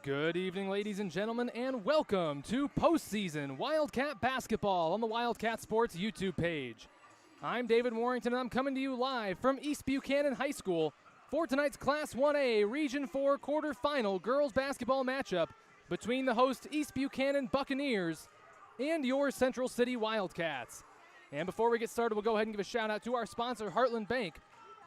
Good evening, ladies and gentlemen, and welcome to postseason Wildcat basketball on the Wildcat Sports YouTube page. I'm David Warrington, and I'm coming to you live from East Buchanan High School for tonight's Class 1A Region 4 quarterfinal girls basketball matchup between the host East Buchanan Buccaneers and your Central City Wildcats. And before we get started, we'll go ahead and give a shout out to our sponsor, Heartland Bank.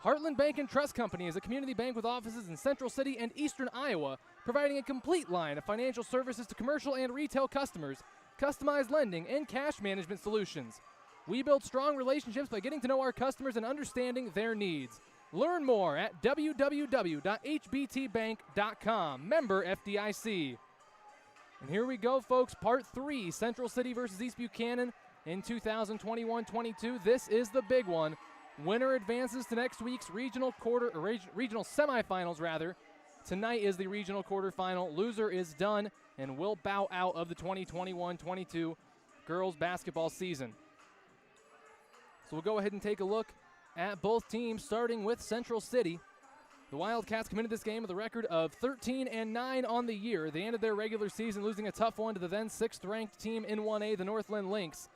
Heartland Bank and Trust Company is a community bank with offices in Central City and Eastern Iowa, providing a complete line of financial services to commercial and retail customers, customized lending, and cash management solutions. We build strong relationships by getting to know our customers and understanding their needs. Learn more at www.hbtbank.com. Member FDIC. And here we go, folks. Part 3, Central City versus East Buchanan in 2021-22. This is the big one. Winner advances to next week's regional semifinals, rather. Tonight is the regional quarterfinal. Loser is done and will bow out of the 2021-22 girls basketball season. So we'll go ahead and take a look at both teams, starting with Central City. The Wildcats come into this game with a record of 13-9 on the year. They ended their regular season losing a tough one to the then 6th-ranked team in 1A, the Northland Lynx.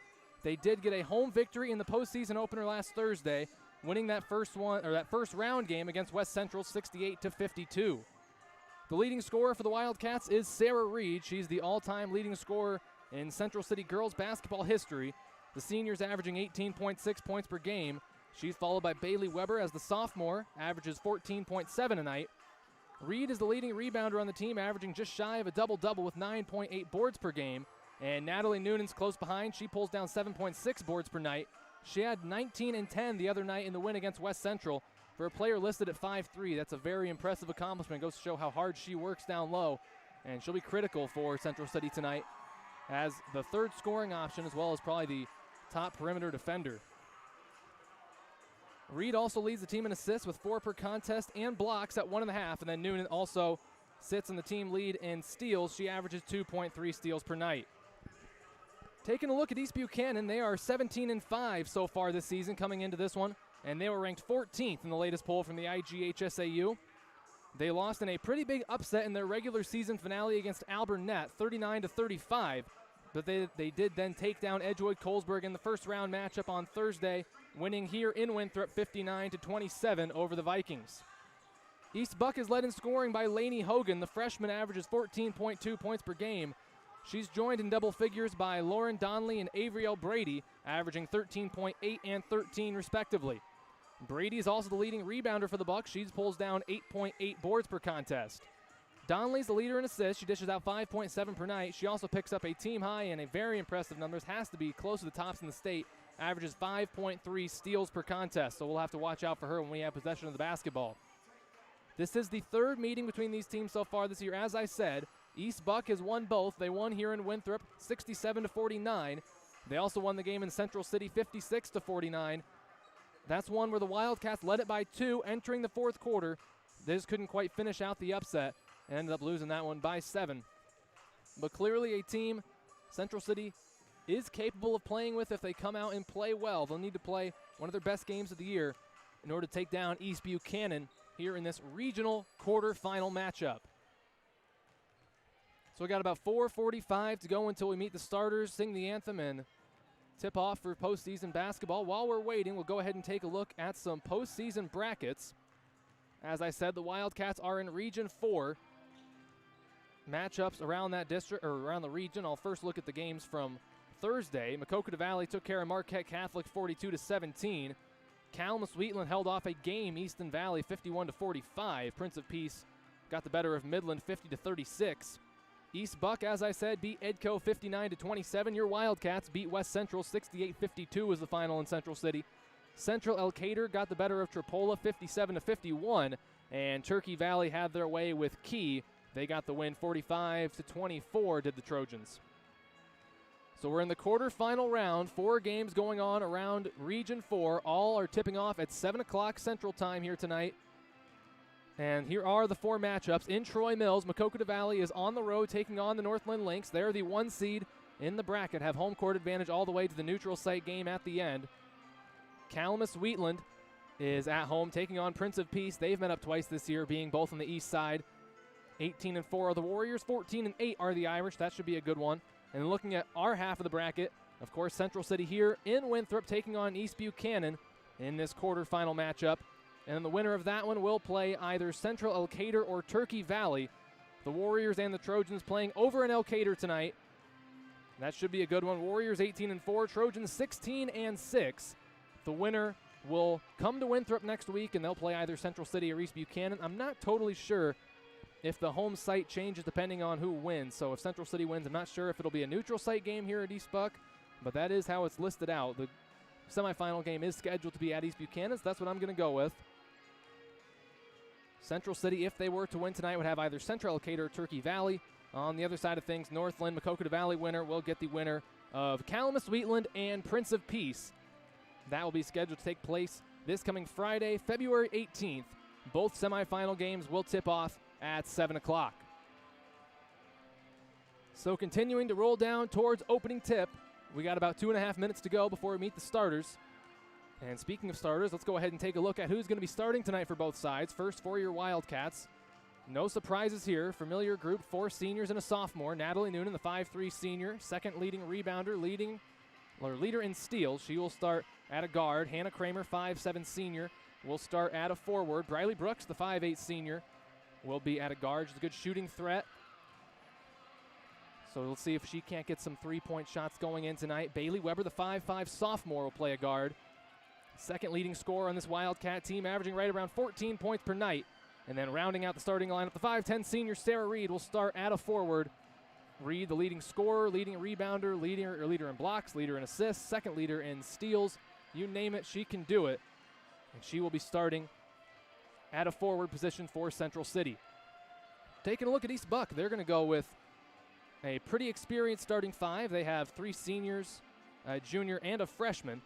They did get a home victory in the postseason opener last Thursday, winning that first round game against West Central 68-52. The leading scorer for the Wildcats is Sarah Reed. She's the all-time leading scorer in Central City girls basketball history. The senior's averaging 18.6 points per game. She's followed by Bailey Weber as the sophomore, averages 14.7 a night. Reed is the leading rebounder on the team, averaging just shy of a double-double with 9.8 boards per game. And Natalie Noonan's close behind. She pulls down 7.6 boards per night. She had 19 and 10 the other night in the win against West Central. For a player listed at 5'3", that's a very impressive accomplishment. It goes to show how hard she works down low. And she'll be critical for Central City tonight as the third scoring option, as well as probably the top perimeter defender. Reed also leads the team in assists with 4 per contest and blocks at 1.5. And then Noonan also sits in the team lead in steals. She averages 2.3 steals per night. Taking a look at East Buchanan, they are 17-5 so far this season coming into this one, and they were ranked 14th in the latest poll from the IGHSAU. They lost in a pretty big upset in their regular season finale against Alburnett, 39-35, but they did then take down Edgewood Colesburg in the first round matchup on Thursday, winning here in Winthrop 59-27 over the Vikings. East Buck is led in scoring by Lainey Hogan. The freshman averages 14.2 points per game. She's joined in double figures by Lauren Donnelly and Avriel Brady, averaging 13.8 and 13 respectively. Brady is also the leading rebounder for the Bucks. She pulls down 8.8 boards per contest. Donnelly's the leader in assists. She dishes out 5.7 per night. She also picks up a team high and a very impressive numbers. Has to be close to the tops in the state. Averages 5.3 steals per contest, so we'll have to watch out for her when we have possession of the basketball. This is the third meeting between these teams so far this year. As I said, East Buck has won both. They won here in Winthrop 67-49. They also won the game in Central City 56-49. That's one where the Wildcats led it by 2 entering the fourth quarter. They just couldn't quite finish out the upset and ended up losing that one by 7. But clearly a team Central City is capable of playing with if they come out and play well. They'll need to play one of their best games of the year in order to take down East Buchanan here in this regional quarterfinal matchup. So we got about 4:45 to go until we meet the starters, sing the anthem, and tip off for postseason basketball. While we're waiting, we'll go ahead and take a look at some postseason brackets. As I said, the Wildcats are in Region 4. Matchups around that district, or around the region. I'll first look at the games from Thursday. Maquoketa Valley took care of Marquette Catholic 42-17. Calumet Wheatland held off a game, Easton Valley 51-45. Prince of Peace got the better of Midland 50-36. East Buck, as I said, beat Edco 59-27. Your Wildcats beat West Central 68-52 was the final in Central City. Central Elkader got the better of Tripola 57-51, and Turkey Valley had their way with Key. They got the win 45-24 did the Trojans. So we're in the quarterfinal round. 4 games going on around Region 4. All are tipping off at 7 o'clock Central Time here tonight. And here are the 4 matchups. In Troy Mills, Maquoketa Valley is on the road taking on the Northland Lynx. They're the 1 seed in the bracket, have home court advantage all the way to the neutral site game at the end. Calumet Wheatland is at home taking on Prince of Peace. They've met up twice this year, being both on the east side. 18-4 are the Warriors, 14-8 are the Irish. That should be a good one. And looking at our half of the bracket, of course, Central City here in Winthrop taking on East Buchanan in this quarterfinal matchup. And the winner of that one will play either Central Elkader or Turkey Valley. The Warriors and the Trojans playing over in Elkader tonight. That should be a good one. Warriors 18-4, Trojans 16-6. The winner will come to Winthrop next week, and they'll play either Central City or East Buchanan. I'm not totally sure if the home site changes depending on who wins. So if Central City wins, I'm not sure if it'll be a neutral site game here at East Buck, but that is how it's listed out. The semifinal game is scheduled to be at East Buchanan, so that's what I'm going to go with. Central City, if they were to win tonight, would have either Central Elkader or Turkey Valley. On the other side of things, Northland, Maquoketa Valley winner will get the winner of Calamus, Wheatland, and Prince of Peace. That will be scheduled to take place this coming Friday, February 18th. Both semifinal games will tip off at 7 o'clock. So continuing to roll down towards opening tip, we got about 2.5 minutes to go before we meet the starters. And speaking of starters, let's go ahead and take a look at who's going to be starting tonight for both sides. First, for your Wildcats. No surprises here. Familiar group, 4 seniors and a sophomore. Natalie Noonan, the 5'3" senior, second leading rebounder, leader in steals. She will start at a guard. Hannah Kramer, 5'7" senior, will start at a forward. Briley Brooks, the 5'8" senior, will be at a guard. She's a good shooting threat. So we'll see if she can't get some three-point shots going in tonight. Bailey Weber, the 5'5" sophomore, will play a guard. Second leading scorer on this Wildcat team, averaging right around 14 points per night. And then rounding out the starting lineup, the 5'10" senior Sarah Reed will start at a forward. Reed, the leading scorer, leading rebounder, leader in blocks, leader in assists, second leader in steals. You name it, she can do it. And she will be starting at a forward position for Central City. Taking a look at East Buck, they're going to go with a pretty experienced starting 5. They have 3 seniors, a junior, and a freshman.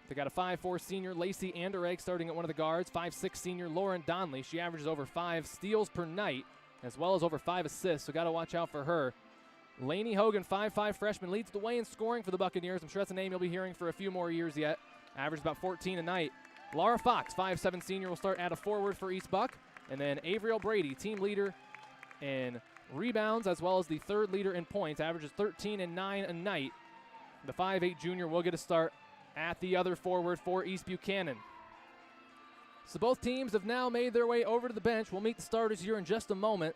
They got a 5'4" senior, Lacey Anderegg, starting at one of the guards. 5'6" senior, Lauren Donley. She averages over 5 steals per night, as well as over 5 assists, so got to watch out for her. Lainey Hogan, 5'5" freshman, leads the way in scoring for the Buccaneers. I'm sure that's a name you'll be hearing for a few more years yet. Averages about 14 a night. Laura Fox, 5'7" senior, will start at a forward for East Buck. And then Avriel Brady, team leader in rebounds, as well as the third leader in points, averages 13 and 9 a night. The 5'8" junior will get a start at the other forward for East Buchanan. So both teams have now made their way over to the bench. We'll meet the starters here in just a moment.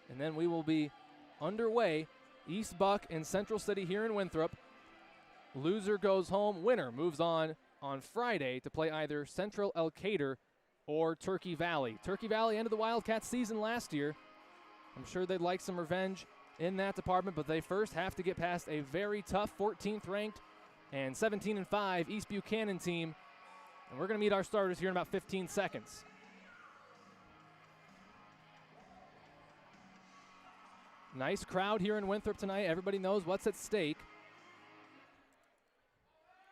And then we will be underway. East Buck and Central City here in Winthrop. Loser goes home. Winner moves on Friday to play either Central Elkader or Turkey Valley. Turkey Valley ended the Wildcats season last year. I'm sure they'd like some revenge in that department, but they first have to get past a very tough 14th ranked and 17-5 East Buchanan team. And we're going to meet our starters here in about 15 seconds. Nice crowd here in Winthrop tonight. Everybody knows what's at stake.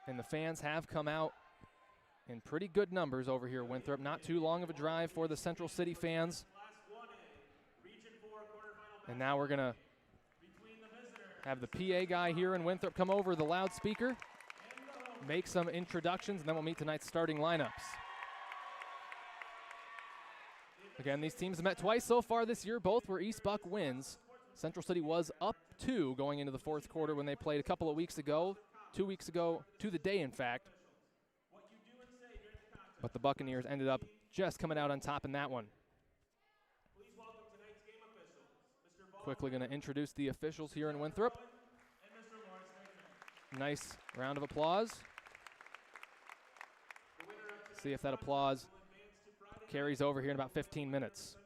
And the fans have come out in pretty good numbers over here in Winthrop. Not too long of a drive for the Central City fans. And now we're going to have the PA guy here in Winthrop come over the loudspeaker, make some introductions, and then we'll meet tonight's starting lineups. Again, these teams have met twice so far this year. Both were East Buck wins. Central City was up 2 going into the fourth quarter when they played a couple of weeks ago, 2 weeks ago, to the day, in fact. But the Buccaneers ended up just coming out on top in that one. Quickly going to introduce the officials here in Winthrop. Nice round of applause. See if that applause carries over here in about 15 minutes.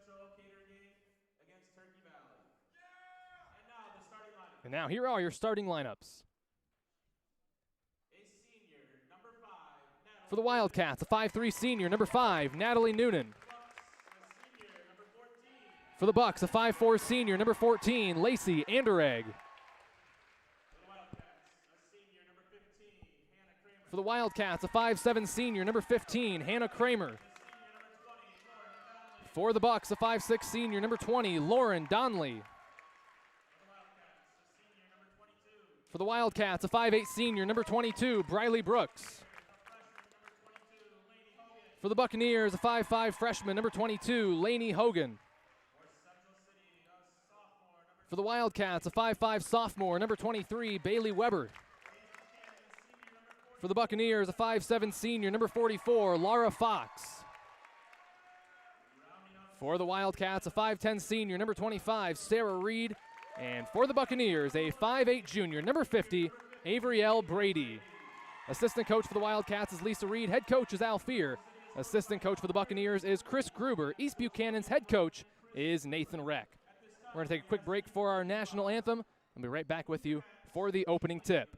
And now here are your starting lineups. For the Wildcats, a 5'3" senior, number 5, Natalie Noonan. For the Bucks, a 5'4" senior, number 14, Lacey Anderegg. For the Wildcats, a 5'7" senior, number 15, Hannah Kramer. For the Bucks, a 5'6" senior, number 20, Lauren Donley. For the Wildcats, a 5'8" senior, number 22, Briley Brooks. For For the Buccaneers, a 5'5" freshman, number 22, Lainey Hogan. For the Wildcats, a 5'5" sophomore, number 23, Bailey Weber. For the Buccaneers, a 5'7" senior, number 44, Laura Fox. For the Wildcats, a 5'10" senior, number 25, Sarah Reed. And for the Buccaneers, a 5'8" junior, number 50, Avriel Brady. Assistant coach for the Wildcats is Lisa Reed. Head coach is Al Fear. Assistant coach for the Buccaneers is Chris Gruber. East Buchanan's head coach is Nathan Reck. We're going to take a quick break for our national anthem. I'll be right back with you for the opening tip.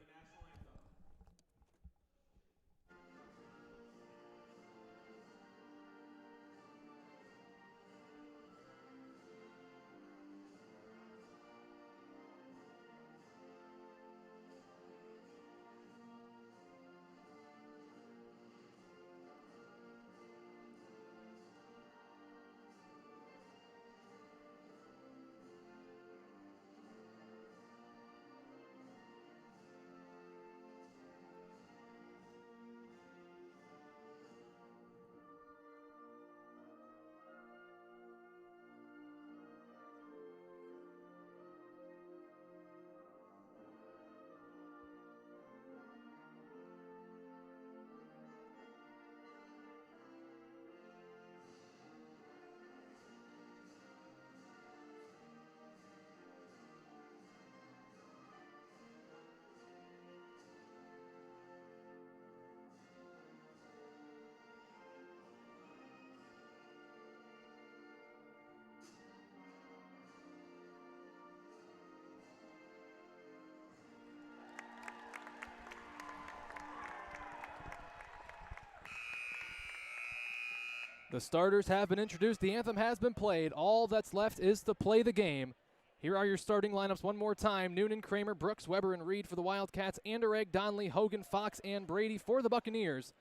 The starters have been introduced. The anthem has been played. All that's left is to play the game. Here are your starting lineups one more time. Noonan, Kramer, Brooks, Weber, and Reed for the Wildcats. Anderegg, Donnelly, Hogan, Fox, and Brady for the Buccaneers.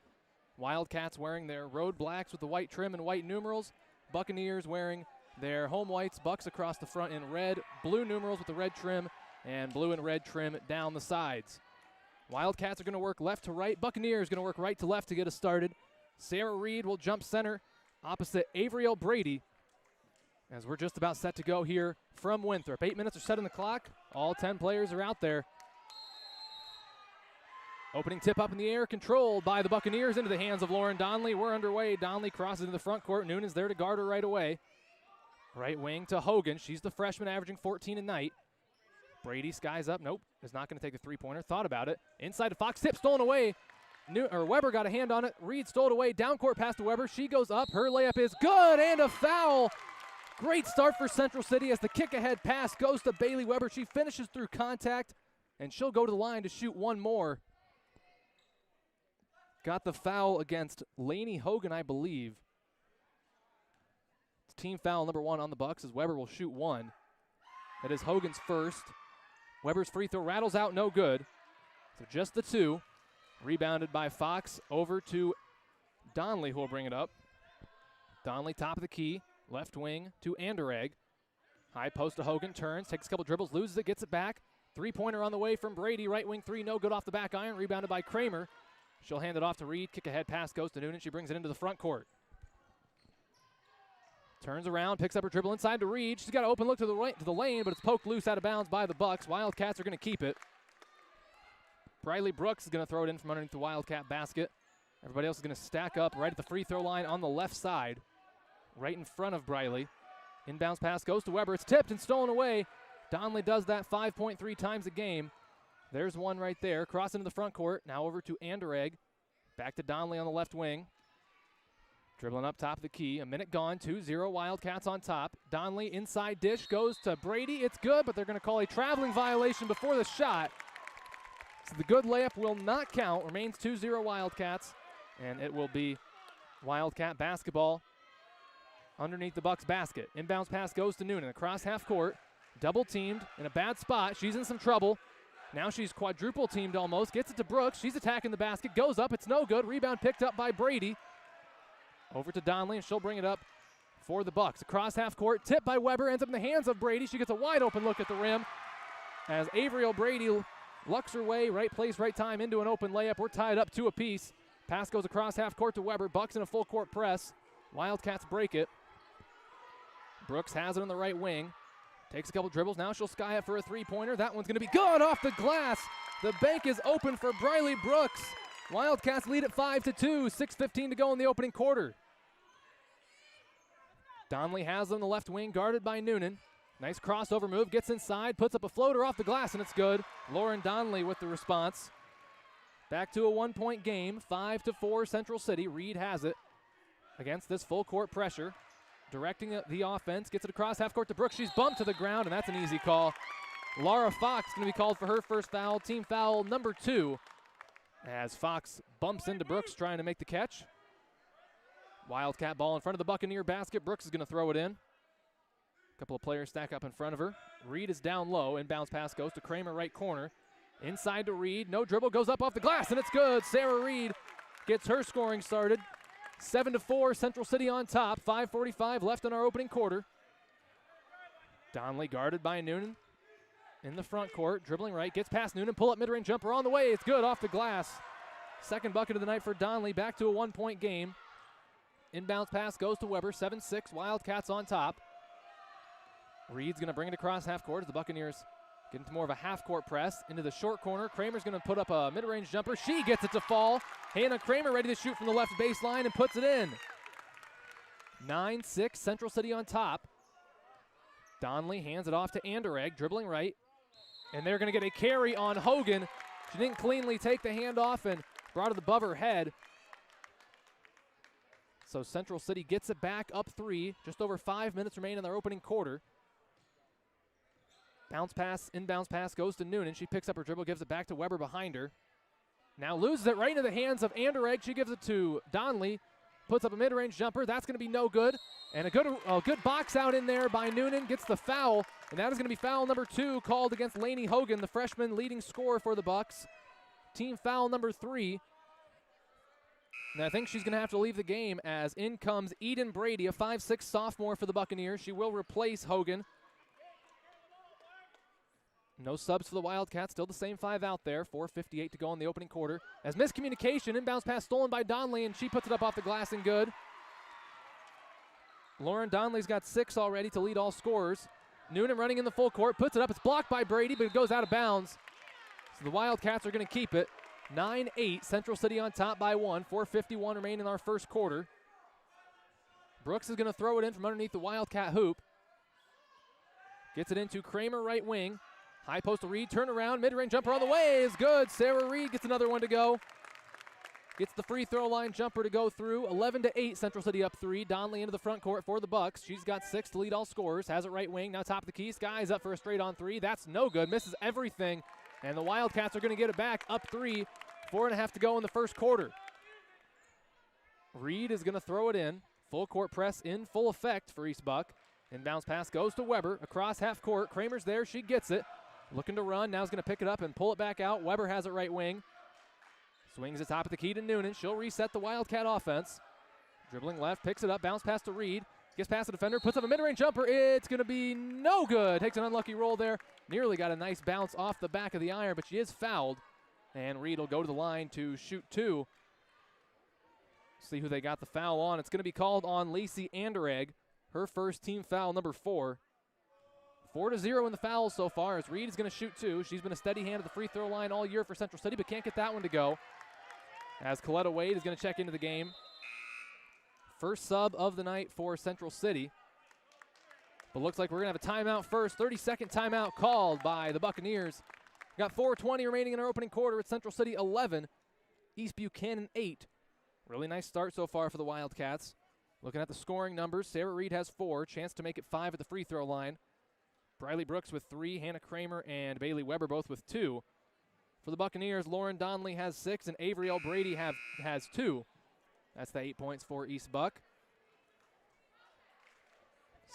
Wildcats wearing their road blacks with the white trim and white numerals. Buccaneers wearing their home whites, Bucks across the front in red, blue numerals with the red trim, and blue and red trim down the sides. Wildcats are going to work left to right. Buccaneers going to work right to left to get us started. Sarah Reed will jump center opposite Avriel Brady as we're just about set to go here from Winthrop. 8 minutes are set on the clock. All 10 players are out there. Opening tip up in the air, controlled by the Buccaneers into the hands of Lauren Donnelly. We're underway. Donnelly crosses into the front court. Noonan's there to guard her right away. Right wing to Hogan. She's the freshman averaging 14 a night. Brady skies up. Nope, is not going to take the three-pointer. Thought about it. Inside to Fox. Tip stolen away. Weber got a hand on it. Reed stole it away. Down court pass to Weber. She goes up. Her layup is good, and a foul. Great start for Central City as the kick-ahead pass goes to Bailey Weber. She finishes through contact, and she'll go to the line to shoot one more. Got the foul against Lainey Hogan, I believe. It's team foul number 1 on the Bucks as Weber will shoot one. That is Hogan's first. Weber's free throw rattles out, no good. So just the two. Rebounded by Fox over to Donnelly, who will bring it up. Donnelly, top of the key, left wing to Anderegg. High post to Hogan, turns, takes a couple dribbles, loses it, gets it back. Three-pointer on the way from Brady, right wing three, no good off the back iron, rebounded by Kramer. She'll hand it off to Reed, kick ahead pass goes to Noonan, she brings it into the front court. Turns around, picks up her dribble inside to Reed. She's got an open look to the right to the lane, but it's poked loose out of bounds by the Bucks. Wildcats are going to keep it. Briley Brooks is going to throw it in from underneath the Wildcat basket. Everybody else is going to stack up right at the free throw line on the left side, right in front of Briley. Inbounds pass goes to Weber. It's tipped and stolen away. Donnelly does that 5.3 times a game. There's one right there. Cross into the front court. Now over to Anderegg. Back to Donnelly on the left wing. Dribbling up top of the key. A minute gone. 2-0 Wildcats on top. Donnelly inside dish goes to Brady. It's good, but they're going to call a traveling violation before the shot. So the good layup will not count. Remains 2-0 Wildcats, and it will be Wildcat basketball underneath the Bucks basket. Inbounds pass goes to Noonan across half court. Double teamed in a bad spot. She's in some trouble. Now she's quadruple teamed almost. Gets it to Brooks. She's attacking the basket. Goes up. It's no good. Rebound picked up by Brady. Over to Donnelly, and she'll bring it up for the Bucks. Across half court. Tipped by Weber. Ends up in the hands of Brady. She gets a wide open look at the rim as Avriel Brady lucks her way, right place, right time, into an open layup. We're tied up 2 apiece. Pass goes across half court to Weber. Bucks in a full court press. Wildcats break it. Brooks has it on the right wing. Takes a couple dribbles. Now she'll sky it for a three-pointer. That one's going to be good off the glass. The bank is open for Briley Brooks. Wildcats lead at 5-2. 6:15 to go in the opening quarter. Donnelly has on the left wing, guarded by Noonan. Nice crossover move, gets inside, puts up a floater off the glass, and it's good. Lauren Donnelly with the response. Back to a one-point game, 5-4 Central City. Reed has it against this full court pressure. Directing the offense, gets it across half court to Brooks. She's bumped to the ground, and that's an easy call. Laura Fox going to be called for her first foul, team foul number 2, as Fox bumps into Brooks trying to make the catch. Wildcat ball in front of the Buccaneer basket. Brooks is going to throw it in. A couple of players stack up in front of her. Reed is down low. Inbounds pass goes to Kramer, right corner. Inside to Reed. No dribble. Goes up off the glass, and it's good. Sarah Reed gets her scoring started. 7-4, Central City on top. 5:45 left in our opening quarter. Donnelly guarded by Noonan in the front court. Dribbling right. Gets past Noonan. Pull-up mid-range jumper on the way. It's good off the glass. Second bucket of the night for Donnelly. Back to a one-point game. Inbounds pass goes to Weber, 7-6, Wildcats on top. Reed's going to bring it across half court as the Buccaneers get into more of a half court press. Into the short corner, Kramer's going to put up a mid-range jumper. She gets it to fall. Hannah Kramer ready to shoot from the left baseline and puts it in. 9-6, Central City on top. Donnelly hands it off to Anderegg, dribbling right. And they're going to get a carry on Hogan. She didn't cleanly take the handoff and brought it above her head. So Central City gets it back up 3. Just over 5 minutes remain in their opening quarter. Bounce pass, inbounds pass goes to Noonan. She picks up her dribble, gives it back to Weber behind her. Now loses it right into the hands of Anderegg. She gives it to Donnelly. Puts up a mid-range jumper. That's going to be no good. And a good box out in there by Noonan. Gets the foul. And that is going to be foul number 2 called against Lainey Hogan, the freshman leading scorer for the Bucks. Team foul number 3. And I think she's going to have to leave the game as in comes Eden Brady, a 5'6" sophomore for the Buccaneers. She will replace Hogan. No subs for the Wildcats, still the same 5 out there. 4:58 to go in the opening quarter. As miscommunication, inbounds pass stolen by Donnelly, and she puts it up off the glass and good. Lauren Donnelly's got 6 already to lead all scorers. Noonan running in the full court, puts it up. It's blocked by Brady, but it goes out of bounds. So the Wildcats are going to keep it. 9-8, Central City on top by 1. 4:51 remain in our first quarter. Brooks is going to throw it in from underneath the Wildcat hoop. Gets it into Kramer, right wing. High post to Reed, turn around, mid-range jumper on the way is good. Sarah Reed gets another one to go. Gets the free throw line jumper to go through. 11-8, Central City up 3. Donnelly into the front court for the Bucks. She's got 6 to lead all scorers. Has it right wing, now top of the key. Sky's up for a straight on 3. That's no good, misses everything. And the Wildcats are going to get it back, up 3. 4.5 to go in the first quarter. Reed is going to throw it in. Full court press in full effect for East Buck. Inbounds pass goes to Weber across half court. Kramer's there, she gets it. Looking to run, now is going to pick it up and pull it back out. Weber has it right wing. Swings it top of the key to Noonan. She'll reset the Wildcat offense. Dribbling left, picks it up, bounce pass to Reed. Gets past the defender, puts up a mid-range jumper. It's going to be no good. Takes an unlucky roll there. Nearly got a nice bounce off the back of the iron, but she is fouled. And Reed will go to the line to shoot 2. See who they got the foul on. It's going to be called on Lacey Anderegg. Her first team foul, number 4. 4-0 in the fouls so far as Reed is going to shoot 2. She's been a steady hand at the free throw line all year for Central City, but can't get that one to go. As Coletta Wade is going to check into the game. First sub of the night for Central City. But looks like we're going to have a timeout first. 30-second timeout called by the Buccaneers. Got 4:20 remaining in our opening quarter. It's Central City 11, East Buchanan 8. Really nice start so far for the Wildcats. Looking at the scoring numbers, Sarah Reed has 4. Chance to make it 5 at the free throw line. Briley Brooks with 3. Hannah Kramer and Bailey Weber both with 2. For the Buccaneers, Lauren Donnelly has 6, and Avery L. Brady has 2. That's the 8 points for East Buck.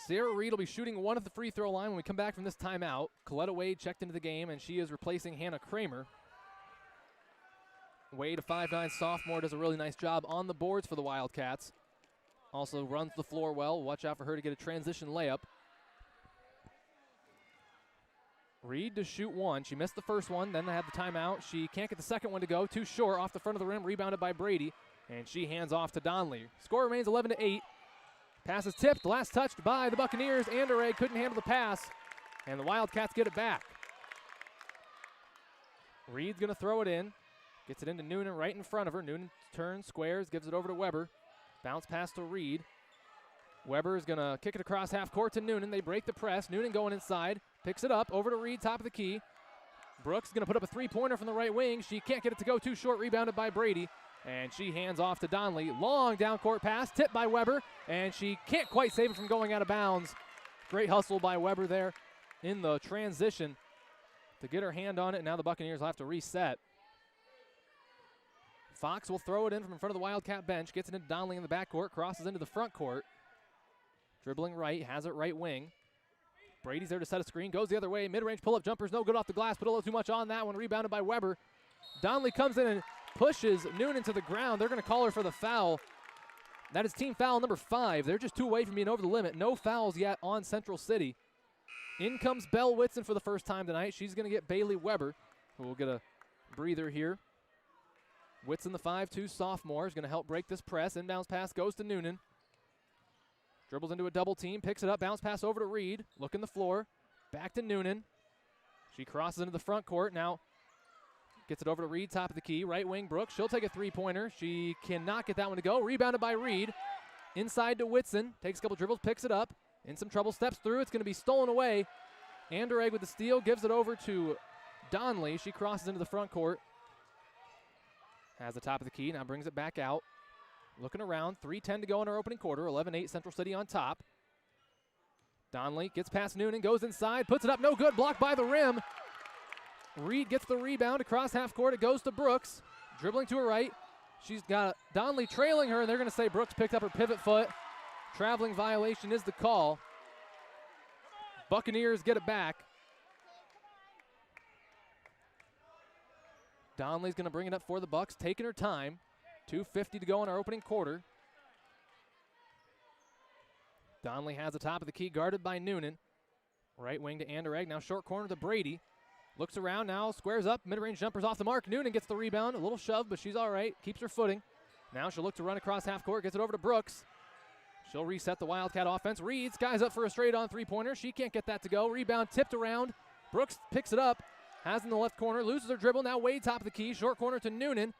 Sarah Reed will be shooting 1 at the free throw line when we come back from this timeout. Coletta Wade checked into the game, and she is replacing Hannah Kramer. Wade, a 5'9" sophomore, does a really nice job on the boards for the Wildcats. Also runs the floor well. Watch out for her to get a transition layup. Reed to shoot one. She missed the first one, then they had the timeout. She can't get the second one to go. Too short off the front of the rim, rebounded by Brady, and she hands off to Donnelly. Score remains 11-8. Pass is tipped, last touched by the Buccaneers. Anderegg couldn't handle the pass, and the Wildcats get it back. Reed's gonna throw it in. Gets it into Noonan right in front of her. Noonan turns, squares, gives it over to Weber. Bounce pass to Reed. Weber is gonna kick it across half court to Noonan. They break the press. Noonan going inside. Picks it up, over to Reed, top of the key. Brooks gonna put up a three-pointer from the right wing. She can't get it to go, too short, rebounded by Brady. And she hands off to Donnelly. Long down court pass, tipped by Weber, and she can't quite save it from going out of bounds. Great hustle by Weber there in the transition to get her hand on it. Now the Buccaneers will have to reset. Fox will throw it in from in front of the Wildcat bench, gets it into Donnelly in the backcourt, crosses into the front court. Dribbling right, has it right wing. Brady's there to set a screen, goes the other way. Mid-range pull-up jumper's no good off the glass, put a little too much on that one, rebounded by Weber. Donnelly comes in and pushes Noonan to the ground. They're going to call her for the foul. That is team foul number 5. They're just 2 away from being over the limit. No fouls yet on Central City. In comes Belle Whitson for the first time tonight. She's going to get Bailey Weber, who will get a breather here. Whitson, the 5'2" sophomore, is going to help break this press. Inbounds pass goes to Noonan. Dribbles into a double team, picks it up, bounce pass over to Reed. Looking the floor, back to Noonan. She crosses into the front court, now gets it over to Reed, top of the key. Right wing, Brooks, she'll take a three-pointer. She cannot get that one to go. Rebounded by Reed. Inside to Whitson, takes a couple dribbles, picks it up. In some trouble, steps through, it's going to be stolen away. Anderegg with the steal, gives it over to Donnelly. She crosses into the front court. Has the top of the key, now brings it back out. Looking around, 3:10 to go in our opening quarter, 11-8 Central City on top. Donnelly gets past Noonan, goes inside, puts it up, no good, blocked by the rim. Reed gets the rebound across half court, it goes to Brooks. Dribbling to her right, she's got Donnelly trailing her, and they're gonna say Brooks picked up her pivot foot. Traveling violation is the call. Buccaneers get it back. Donnelly's gonna bring it up for the Bucks, taking her time. 2:50 to go in our opening quarter. Donnelly has the top of the key, guarded by Noonan. Right wing to Anderegg, now short corner to Brady. Looks around now, squares up, mid-range jumpers off the mark. Noonan gets the rebound, a little shove, but she's all right, keeps her footing. Now she'll look to run across half court, gets it over to Brooks. She'll reset the Wildcat offense. Reed skies up for a straight-on three-pointer. She can't get that to go. Rebound tipped around. Brooks picks it up, has in the left corner, loses her dribble. Now Wade top of the key, short corner to Noonan.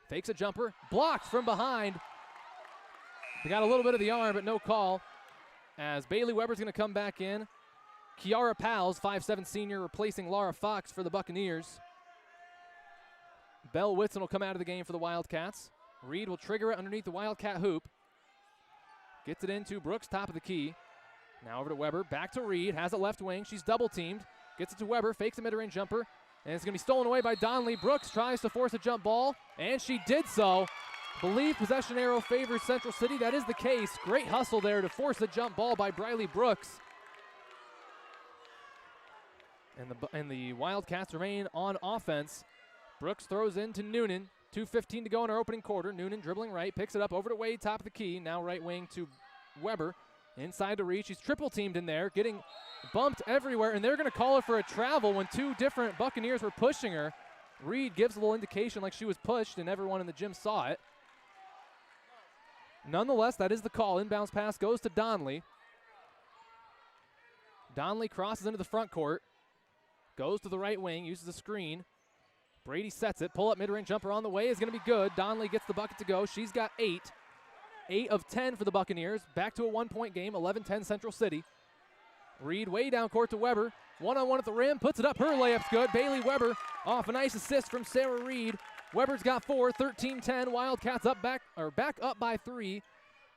Fakes a jumper, blocked from behind. They got a little bit of the arm, but no call. As Bailey Weber's gonna come back in. Kiara Powell's 5'7" senior, replacing Laura Fox for the Buccaneers. Belle Whitson will come out of the game for the Wildcats. Reed will trigger it underneath the Wildcat hoop. Gets it into Brooks, top of the key. Now over to Weber, back to Reed, has it left wing. She's double teamed, gets it to Weber, fakes a mid-range jumper, and it's gonna be stolen away by Donnelly. Brooks tries to force a jump ball, and she did so. Believe possession arrow favors Central City. That is the case. Great hustle there to force the jump ball by Briley Brooks. And the Wildcats remain on offense. Brooks throws into Noonan. 2:15 to go in our opening quarter. Noonan dribbling right, picks it up over to Wade, top of the key. Now right wing to Weber. Inside to reach. She's triple teamed in there, getting bumped everywhere, and they're going to call her for a travel when 2 different Buccaneers were pushing her. Reed gives a little indication like she was pushed, and everyone in the gym saw it. Nonetheless, that is the call. Inbounds pass goes to Donnelly. Donnelly crosses into the front court. Goes to the right wing, uses a screen. Brady sets it. Pull-up mid-range jumper on the way is going to be good. Donnelly gets the bucket to go. She's got 8. 8 of 10 for the Buccaneers. Back to a 1-point game, 11-10 Central City. Reed way down court to Weber. One-on-one at the rim, puts it up. Her layup's good. Bailey Weber off a nice assist from Sarah Reed. Weber's got 4, 13-10. Wildcats back up by 3.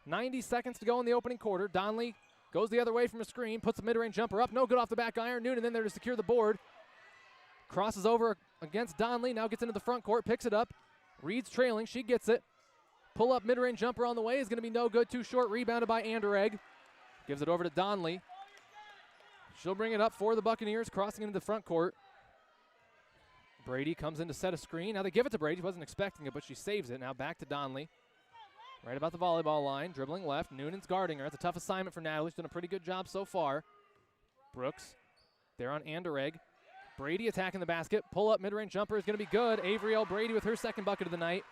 90 seconds to go in the opening quarter. Donnelly goes the other way from a screen, puts a mid-range jumper up. No good off the back iron. Noonan in there to secure the board. Crosses over against Donnelly, now gets into the front court, picks it up. Reed's trailing, she gets it. Pull-up mid-range jumper on the way is going to be no good, too short, rebounded by Anderegg. Gives it over to Donnelly. She'll bring it up for the Buccaneers, crossing into the front court. Brady comes in to set a screen. Now they give it to Brady, she wasn't expecting it, but she saves it. Now back to Donnelly. Right about the volleyball line, dribbling left. Noonan's guarding her. That's a tough assignment for Natalie. She's done a pretty good job so far. Brooks there on Anderegg. Brady attacking the basket. Pull-up mid-range jumper is going to be good. Avriel Brady with her second bucket of the night.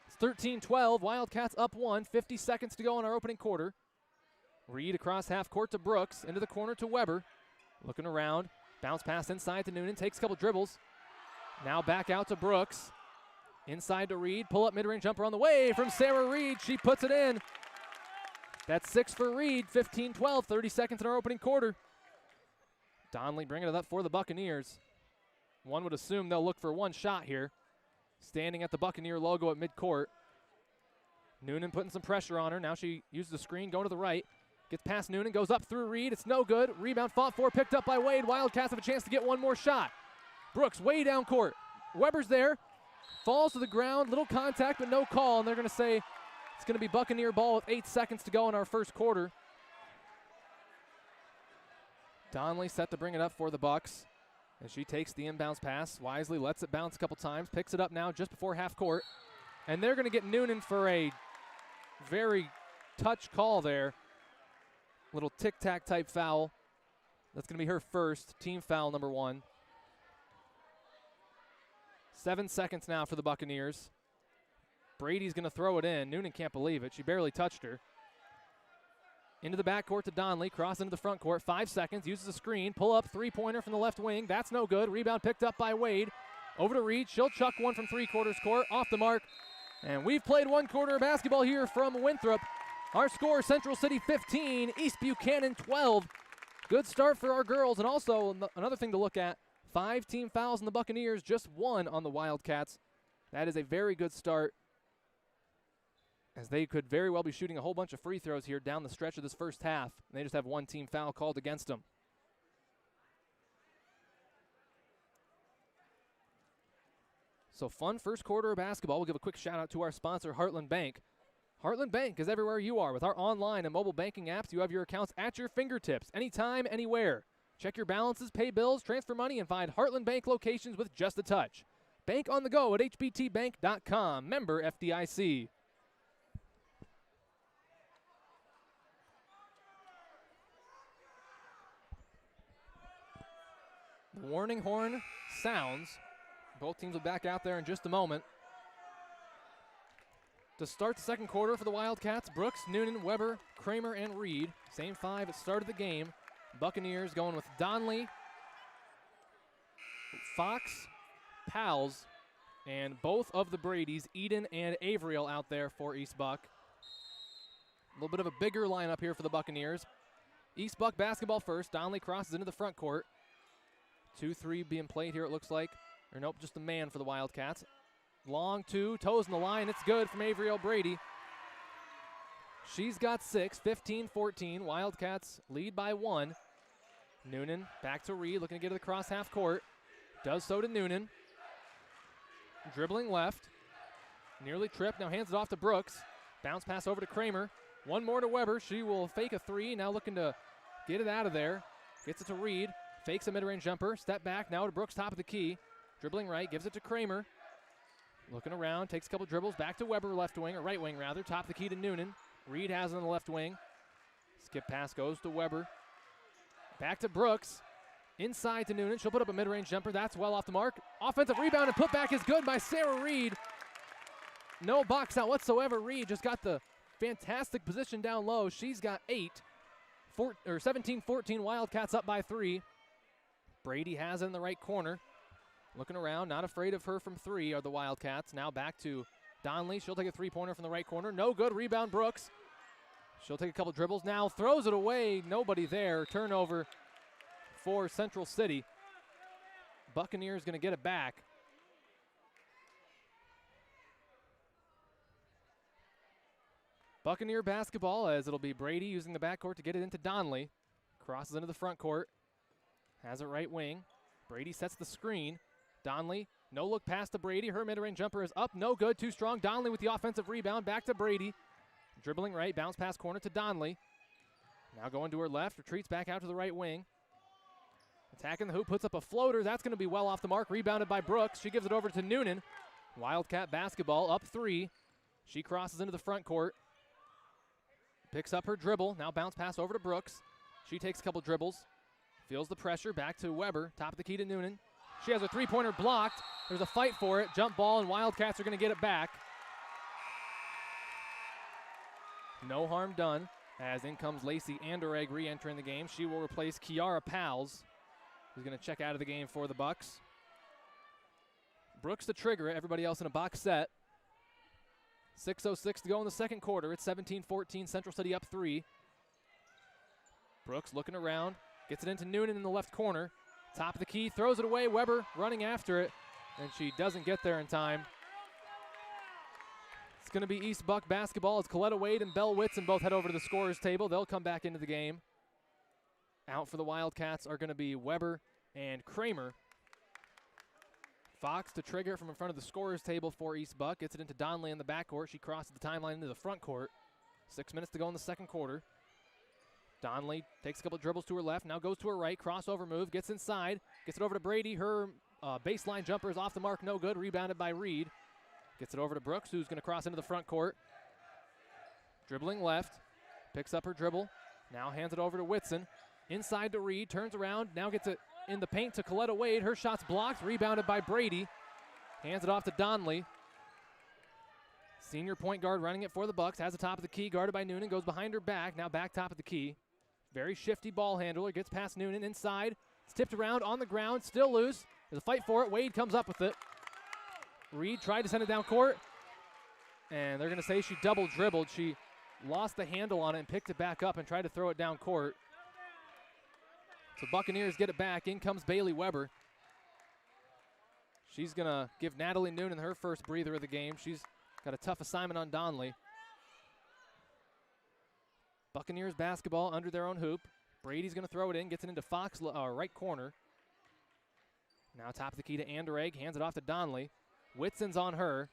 It's 13-12. Wildcats up one. 50 seconds to go in our opening quarter. Reed across half court to Brooks. Into the corner to Weber. Looking around. Bounce pass inside to Noonan. Takes a couple dribbles. Now back out to Brooks. Inside to Reed. Pull-up mid-range jumper on the way from Sarah Reed. She puts it in. That's 6 for Reed. 15-12. 30 seconds in our opening quarter. Donnelly bringing it up for the Buccaneers. One would assume they'll look for one shot here. Standing at the Buccaneer logo at midcourt. Noonan putting some pressure on her. Now she uses the screen, going to the right. Gets past Noonan, goes up through Reed. It's no good. Rebound fought for, picked up by Wade. Wildcats have a chance to get one more shot. Brooks way down court. Weber's there. Falls to the ground. Little contact, but no call. And they're going to say it's going to be Buccaneer ball with 8 seconds to go in our first quarter. Donnelly set to bring it up for the Bucks. And she takes the inbounds pass. Wisely lets it bounce a couple times. Picks it up now just before half court. And they're going to get Noonan for a very touch call there. Little tic-tac type foul. That's going to be her first. Team foul number 1. 7 seconds now for the Buccaneers. Brady's going to throw it in. Noonan can't believe it. She barely touched her. Into the backcourt to Donnelly. Cross into the front court. 5 seconds. Uses a screen. Pull up three-pointer from the left wing. That's no good. Rebound picked up by Wade. Over to Reed. She'll chuck one from three-quarters court. Off the mark. And we've played one quarter of basketball here from Winthrop. Our score, Central City 15, East Buchanan 12. Good start for our girls. And also another thing to look at, 5 team fouls on the Buccaneers, just 1 on the Wildcats. That is a very good start, as they could very well be shooting a whole bunch of free throws here down the stretch of this first half. And they just have 1 team foul called against them. So fun first quarter of basketball. We'll give a quick shout out to our sponsor, Heartland Bank. Heartland Bank is everywhere you are. With our online and mobile banking apps, you have your accounts at your fingertips, anytime, anywhere. Check your balances, pay bills, transfer money, and find Heartland Bank locations with just a touch. Bank on the go at hbtbank.com. Member FDIC. The warning horn sounds. Both teams will back out there in just a moment. To start the second quarter for the Wildcats, Brooks, Noonan, Weber, Kramer, and Reed. Same 5 at start of the game. Buccaneers going with Donnelly, Fox, Pals, and both of the Bradys, Eden and Avriel, out there for East Buck. A little bit of a bigger lineup here for the Buccaneers. East Buck basketball first. Donnelly crosses into the front court. 2-3 being played here, it looks like. Or nope, just a man for the Wildcats. Long 2, toes in the line. It's good from Avriel Brady. She's got 6, 15-14. Wildcats lead by 1. Noonan back to Reed, looking to get to the cross half court. Does so to Noonan. Dribbling left. Nearly tripped, now hands it off to Brooks. Bounce pass over to Kramer. One more to Weber. She will fake a 3, now looking to get it out of there. Gets it to Reed. Fakes a mid-range jumper. Step back, now to Brooks, top of the key. Dribbling right, gives it to Kramer. Looking around, takes a couple dribbles, back to Weber, left wing, or right wing rather. Top of the key to Noonan. Reed has it on the left wing. Skip pass goes to Weber. Back to Brooks. Inside to Noonan. She'll put up a mid-range jumper. That's well off the mark. Offensive rebound and putback is good by Sarah Reed. No box out whatsoever. Reed just got the fantastic position down low. She's got 17-14. Wildcats up by 3. Brady has it in the right corner. Looking around, not afraid of her from 3 are the Wildcats. Now back to Donnelly. She'll take a 3-pointer from the right corner. No good. Rebound Brooks. She'll take a couple dribbles. Now throws it away. Nobody there. Turnover for Central City. Buccaneers going to get it back. Buccaneer basketball, as it'll be Brady using the backcourt to get it into Donnelly. Crosses into the front court. Has it right wing. Brady sets the screen. Donnelly, no look pass to Brady. Her mid-range jumper is up, no good, too strong. Donnelly with the offensive rebound, back to Brady. Dribbling right, bounce pass corner to Donnelly. Now going to her left, retreats back out to the right wing. Attacking the hoop, puts up a floater. That's going to be well off the mark, rebounded by Brooks. She gives it over to Noonan. Wildcat basketball, up 3. She crosses into the front court. Picks up her dribble, now bounce pass over to Brooks. She takes a couple dribbles. Feels the pressure, back to Weber, top of the key to Noonan. She has a three-pointer blocked. There's a fight for it, jump ball, and Wildcats are gonna get it back. No harm done, as in comes Lacey Anderegg re-entering the game. She will replace Kiara Pals, who's gonna check out of the game for the Bucks. Brooks to trigger it, everybody else in a box set. 6:06 to go in the second quarter. It's 17-14, Central City up 3. Brooks looking around, gets it into Noonan in the left corner. Top of the key, throws it away. Weber running after it, and she doesn't get there in time. It's going to be East Buck basketball as Coletta Wade and Belle Whitson both head over to the scorer's table. They'll come back into the game. Out for the Wildcats are going to be Weber and Kramer. Fox to trigger from in front of the scorer's table for East Buck. Gets it into Donley in the backcourt. She crosses the timeline into the front court. 6 minutes to go in the second quarter. Donley takes a couple dribbles to her left, now goes to her right, crossover move, gets inside, gets it over to Brady. Her baseline jumper is off the mark, no good, rebounded by Reed. Gets it over to Brooks, who's going to cross into the front court. Dribbling left, picks up her dribble, now hands it over to Whitson. Inside to Reed, turns around, now gets it in the paint to Coletta Wade. Her shot's blocked, rebounded by Brady. Hands it off to Donley. Senior point guard running it for the Bucks, has the top of the key, guarded by Noonan, goes behind her back, now back top of the key. Very shifty ball handler, gets past Noonan inside. It's tipped around on the ground, still loose. There's a fight for it. Wade comes up with it. Reed tried to send it down court, and they're going to say she double dribbled. She lost the handle on it and picked it back up and tried to throw it down court. So Buccaneers get it back. In comes Bailey Weber. She's going to give Natalie Noonan her first breather of the game. She's got a tough assignment on Donley. Buccaneers basketball under their own hoop. Brady's going to throw it in, gets it into Fox, right corner. Now top of the key to Anderegg, hands it off to Donley. Whitson's on her.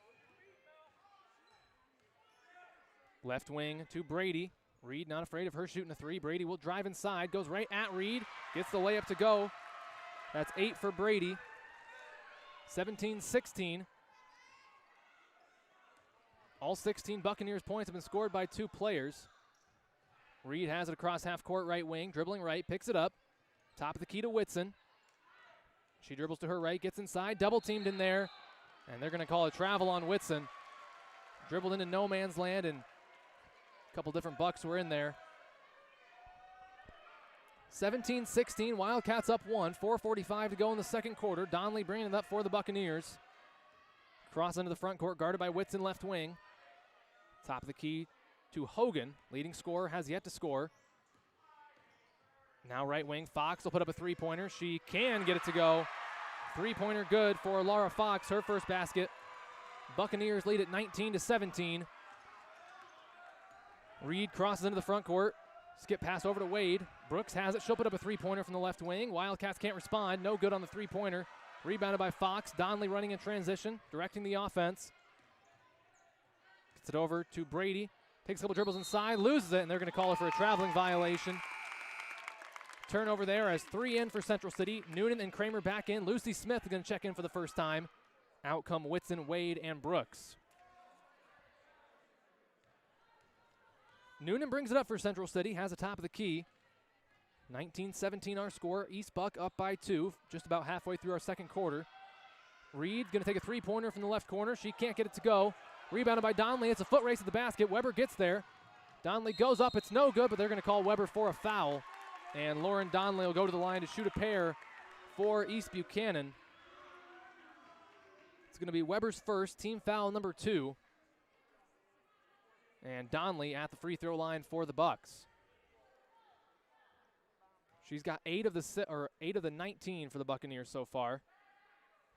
Left wing to Brady. Reed not afraid of her shooting a three. Brady will drive inside, goes right at Reed, gets the layup to go. That's 8 for Brady. 17-16. All 16 Buccaneers points have been scored by 2 players. Reed has it across half court, right wing, dribbling right, picks it up. Top of the key to Whitson. She dribbles to her right, gets inside, double teamed in there, and they're going to call a travel on Whitson. Dribbled into no man's land, and a couple different Bucks were in there. 17-16, Wildcats up 1, 4:45 to go in the second quarter. Donley bringing it up for the Buccaneers. Cross into the front court, guarded by Whitson, left wing. Top of the key to Hogan. Leading scorer has yet to score. Now right wing, Fox will put up a three-pointer. She can get it to go. Three-pointer good for Laura Fox, her first basket. Buccaneers lead at 19-17. Reed crosses into the front court. Skip pass over to Wade. Brooks has it. She'll put up a three-pointer from the left wing. Wildcats can't respond. No good on the three-pointer. Rebounded by Fox. Donley running in transition, directing the offense. Gets it over to Brady. Takes a couple dribbles inside, loses it, and they're going to call it for a traveling violation. Turnover there as 3 in for Central City. Noonan and Kramer back in. Lucy Smith is going to check in for the first time. Out come Whitson, Wade, and Brooks. Noonan brings it up for Central City, has the top of the key. 19-17 our score. East Buck up by 2, just about halfway through our second quarter. Reed going to take a three-pointer from the left corner. She can't get it to go. Rebounded by Donley. It's a foot race at the basket. Weber gets there. Donley goes up. It's no good, but they're going to call Weber for a foul. And Lauren Donley will go to the line to shoot a pair for East Buchanan. It's going to be Weber's first, team foul number 2. And Donley at the free throw line for the Bucks. She's got 8 of the 19 for the Buccaneers so far.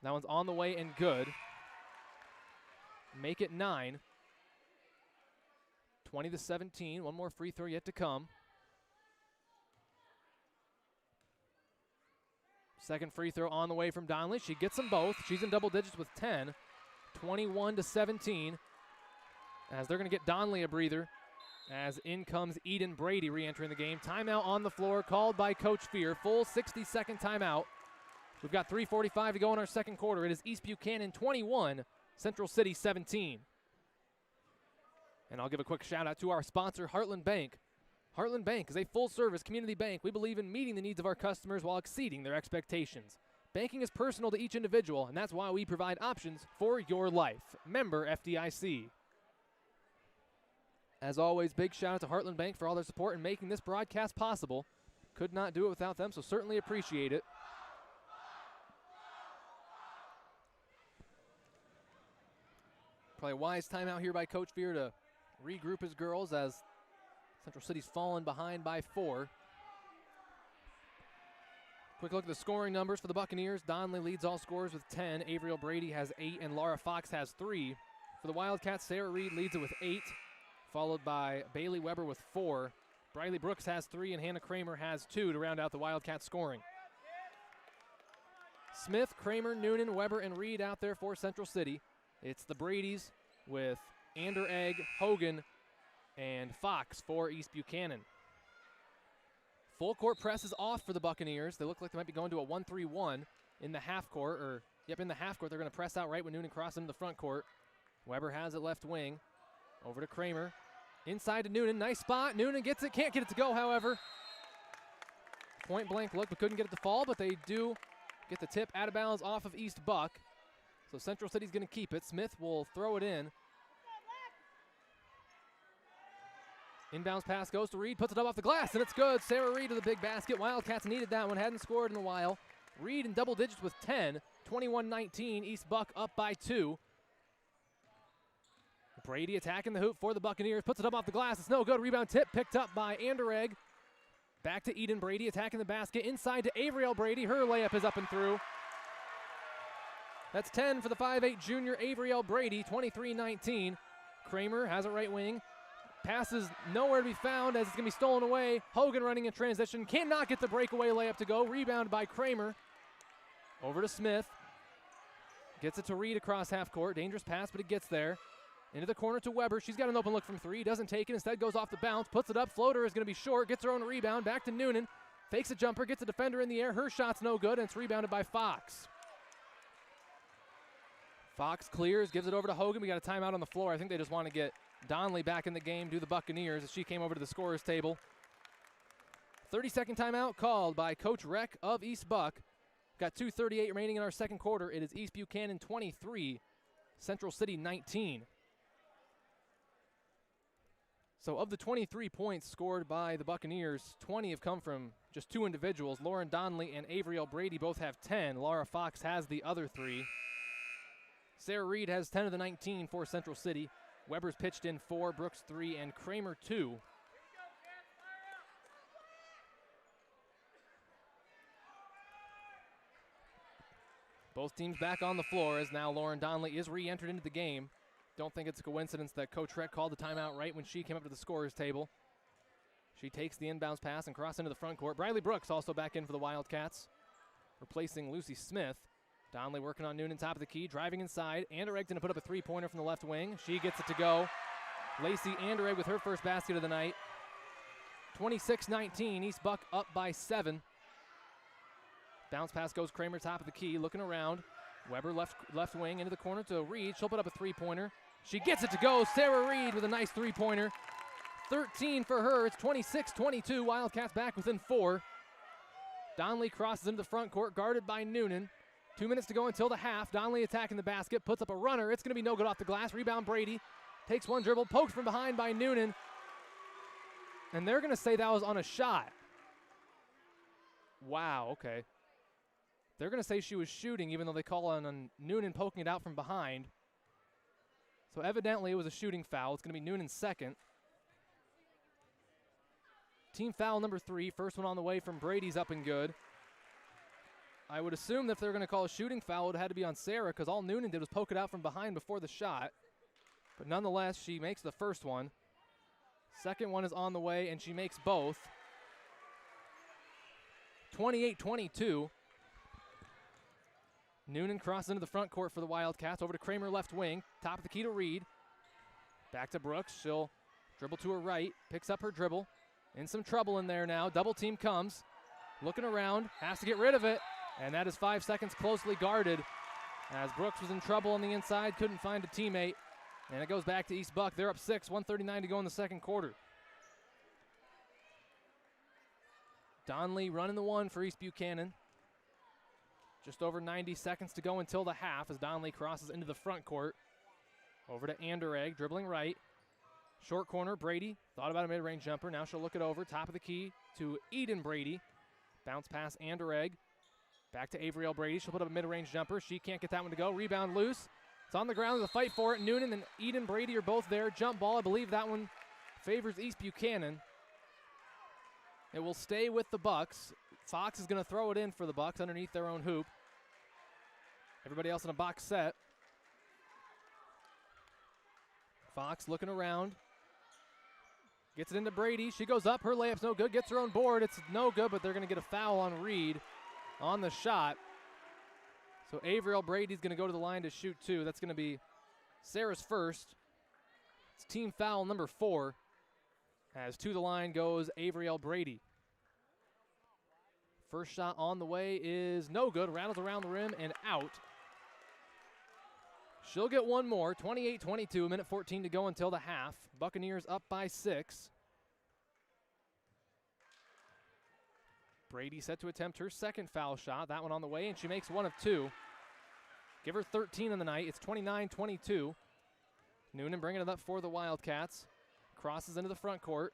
That one's on the way and good. Make it 9. 20-17. One more free throw yet to come. Second free throw on the way from Donley. She gets them both. She's in double digits with 10. 21-17. As they're going to get Donley a breather. As in comes Eden Brady re-entering the game. Timeout on the floor called by Coach Fear. Full 60-second timeout. We've got 3:45 to go in our second quarter. It is East Buchanan 21, Central City 17. And I'll give a quick shout out to our sponsor, Heartland Bank. Heartland Bank is a full-service community bank. We believe in meeting the needs of our customers while exceeding their expectations. Banking is personal to each individual, and that's why we provide options for your life. Member FDIC. As always, big shout out to Heartland Bank for all their support in making this broadcast possible. Could not do it without them, so certainly appreciate it. Probably a wise timeout here by Coach Fear to regroup his girls as Central City's fallen behind by 4. Quick look at the scoring numbers for the Buccaneers. Donley leads all scorers with 10. Avriel Brady has 8, and Laura Fox has 3. For the Wildcats, Sarah Reed leads it with 8, followed by Bailey Weber with 4. Briley Brooks has 3, and Hannah Kramer has 2 to round out the Wildcats scoring. Smith, Kramer, Noonan, Weber, and Reed out there for Central City. It's the Bradys with Anderegg, Hogan, and Fox for East Buchanan. Full court press is off for the Buccaneers. They look like they might be going to a 1-3-1 in the half court. In the half court, they're going to press out right when Noonan crosses into the front court. Weber has it left wing. Over to Kramer. Inside to Noonan. Nice spot. Noonan gets it. Can't get it to go, however. Point blank look, but couldn't get it to fall, but they do get the tip out of bounds off of East Buck. So Central City's going to keep it. Smith will throw it in. Inbounds pass goes to Reed, puts it up off the glass, and it's good. Sarah Reed to the big basket. Wildcats needed that one, hadn't scored in a while. Reed in double digits with 10, 21-19. East Buck up by 2. Brady attacking the hoop for the Buccaneers, puts it up off the glass. It's no good. Rebound tip picked up by Anderegg. Back to Eden Brady attacking the basket. Inside to Avriel Brady. Her layup is up and through. That's 10 for the 5'8 junior Avriel Brady, 23-19. Kramer has a right wing. Passes nowhere to be found as it's going to be stolen away. Hogan running in transition. Cannot get the breakaway layup to go. Rebound by Kramer. Over to Smith. Gets it to Reed across half court. Dangerous pass, but it gets there. Into the corner to Weber. She's got an open look from 3. Doesn't take it. Instead goes off the bounce. Puts it up. Floater is going to be short. Gets her own rebound. Back to Noonan. Fakes a jumper. Gets a defender in the air. Her shot's no good, and it's rebounded by Fox. Fox clears. Gives it over to Hogan. We got a timeout on the floor. I think they just want to get Donley back in the game, do the Buccaneers, as she came over to the scorer's table. 30-second timeout called by Coach Reck of East Buck. Got 2:38 remaining in our second quarter. It is East Buchanan 23, Central City 19. So of the 23 points scored by the Buccaneers, 20 have come from just 2 individuals. Lauren Donley and Avriel Brady both have 10. Laura Fox has the other 3. Sarah Reed has 10 of the 19 for Central City. Weber's pitched in 4, Brooks 3, and Kramer 2. Both teams back on the floor as now Lauren Donley is re-entered into the game. Don't think it's a coincidence that Coach Reck called the timeout right when she came up to the scorer's table. She takes the inbounds pass and crosses into the front court. Briley Brooks also back in for the Wildcats, replacing Lucy Smith. Donley working on Noonan, top of the key, driving inside. Anderegg going to put up a 3-pointer from the left wing. She gets it to go. Lacey Anderegg with her first basket of the night. 26-19, East Buck up by 7. Bounce pass goes Kramer, top of the key, looking around. Weber left wing into the corner to Reed. She'll put up a 3-pointer. She gets it to go. Sarah Reed with a nice 3-pointer. 13 for her. It's 26-22. Wildcats back within 4. Donley crosses into the front court, guarded by Noonan. 2 minutes to go until the half. Donley attacking the basket, puts up a runner. It's going to be no good off the glass. Rebound Brady. Takes one dribble, poked from behind by Noonan. And they're going to say that was on a shot. Wow, okay. They're going to say she was shooting, even though they call on Noonan poking it out from behind. So evidently it was a shooting foul. It's going to be Noonan's second. Team foul number 3. First one on the way from Brady's up and good. I would assume that if they're going to call a shooting foul, it would have had to be on Sarah, because all Noonan did was poke it out from behind before the shot. But nonetheless, she makes the first one. Second one is on the way, and she makes both. 28-22. Noonan crosses into the front court for the Wildcats. Over to Kramer, left wing. Top of the key to Reed. Back to Brooks. She'll dribble to her right. Picks up her dribble. In some trouble in there now. Double team comes. Looking around. Has to get rid of it. And that is 5 seconds closely guarded. As Brooks was in trouble on the inside. Couldn't find a teammate. And it goes back to East Buck. They're up 6. 1:39 to go in the second quarter. Donley running the one for East Buchanan. Just over 90 seconds to go until the half as Donley crosses into the front court. Over to Anderegg, dribbling right. Short corner, Brady. Thought about a mid-range jumper. Now she'll look it over. Top of the key to Eden Brady. Bounce pass Anderegg. Back to Avriel Brady. She'll put up a mid-range jumper. She can't get that one to go. Rebound loose. It's on the ground. There's a fight for it. Noonan and Eden Brady are both there. Jump ball. I believe that one favors East Buchanan. It will stay with the Bucks. Fox is going to throw it in for the Bucks underneath their own hoop. Everybody else in a box set. Fox looking around. Gets it into Brady. She goes up. Her layup's no good. Gets her own board. It's no good, but they're going to get a foul on Reed on the shot. So Avriel Brady's going to go to the line to shoot two. That's going to be Sarah's first. It's team foul number 4. As to the line goes Avriel Brady. First shot on the way is no good. Rattles around the rim and out. She'll get one more. 28-22, a minute 14 to go until the half. Buccaneers up by 6. Brady set to attempt her second foul shot. That one on the way, and she makes one of 2. Give her 13 on the night. It's 29-22. Noonan bringing it up for the Wildcats. Crosses into the front court.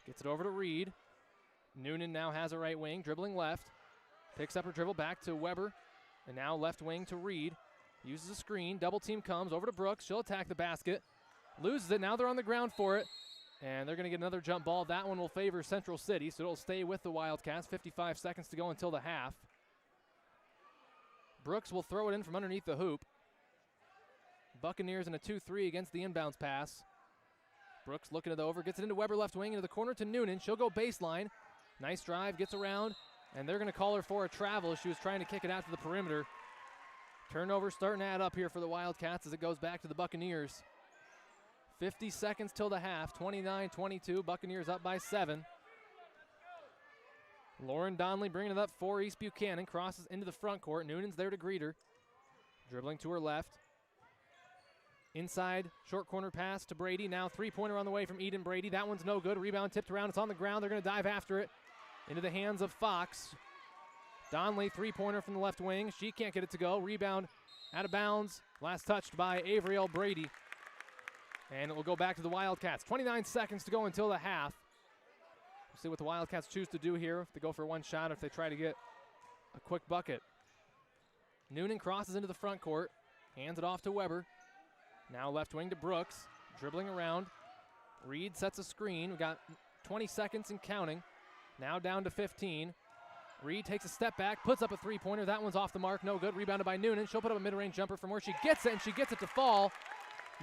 Gets it over to Reed. Noonan now has a right wing, dribbling left. Picks up her dribble back to Weber. And now left wing to Reed. Uses a screen. Double team comes over to Brooks. She'll attack the basket. Loses it. Now they're on the ground for it. And they're going to get another jump ball. That one will favor Central City, so it'll stay with the Wildcats. 55 seconds to go until the half. Brooks will throw it in from underneath the hoop. Buccaneers in a 2-3 against the inbounds pass. Brooks looking it over. Gets it into Weber left wing into the corner to Noonan. She'll go baseline. Nice drive. Gets around. And they're going to call her for a travel. She was trying to kick it out to the perimeter. Turnover starting to add up here for the Wildcats as it goes back to the Buccaneers. 50 seconds till the half, 29-22, Buccaneers up by 7. Lauren Donley bringing it up for East Buchanan, crosses into the front court. Noonan's there to greet her. Dribbling to her left. Inside, short corner pass to Brady. Now three-pointer on the way from Eden Brady. That one's no good. Rebound tipped around. It's on the ground. They're going to dive after it. Into the hands of Fox. Donley, three-pointer from the left wing. She can't get it to go. Rebound out of bounds. Last touched by Avriel Brady. And it will go back to the Wildcats. 29 seconds to go until the half. We'll see what the Wildcats choose to do here. If they go for one shot, or if they try to get a quick bucket. Noonan crosses into the front court. Hands it off to Weber. Now left wing to Brooks. Dribbling around. Reed sets a screen. We've got 20 seconds and counting. Now down to 15. Reed takes a step back, puts up a three-pointer. That one's off the mark, no good. Rebounded by Noonan. She'll put up a mid-range jumper from where she gets it, and she gets it to fall.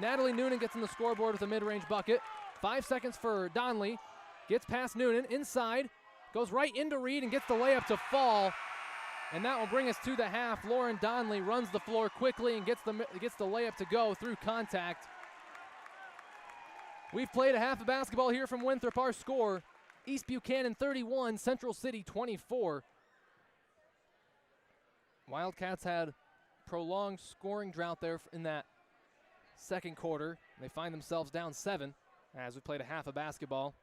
Natalie Noonan gets on the scoreboard with a mid-range bucket. 5 seconds for Donley. Gets past Noonan, inside. Goes right into Reed and gets the layup to fall. And that will bring us to the half. Lauren Donley runs the floor quickly and gets the layup to go through contact. We've played a half of basketball here from Winthrop. Our score, East Buchanan 31, Central City 24. Wildcats had prolonged scoring drought there in that second quarter. They find themselves down 7 as we played a half of basketball.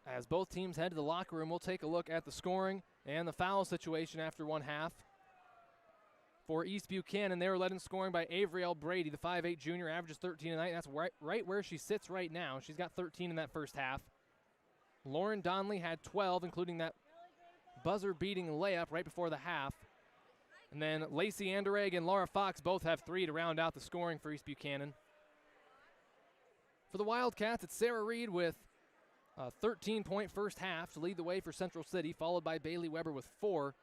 As both teams head to the locker room, we'll take a look at the scoring and the foul situation after one half. For East Buchanan, they were led in scoring by Avriel Brady, the 5'8 junior, averages 13 tonight. That's right where she sits right now. She's got 13 in that first half. Lauren Donley had 12, including that buzzer-beating layup right before the half. And then Lacey Anderegg and Laura Fox both have 3 to round out the scoring for East Buchanan. For the Wildcats, it's Sarah Reed with a 13-point first half to lead the way for Central City, followed by Bailey Weber with 4.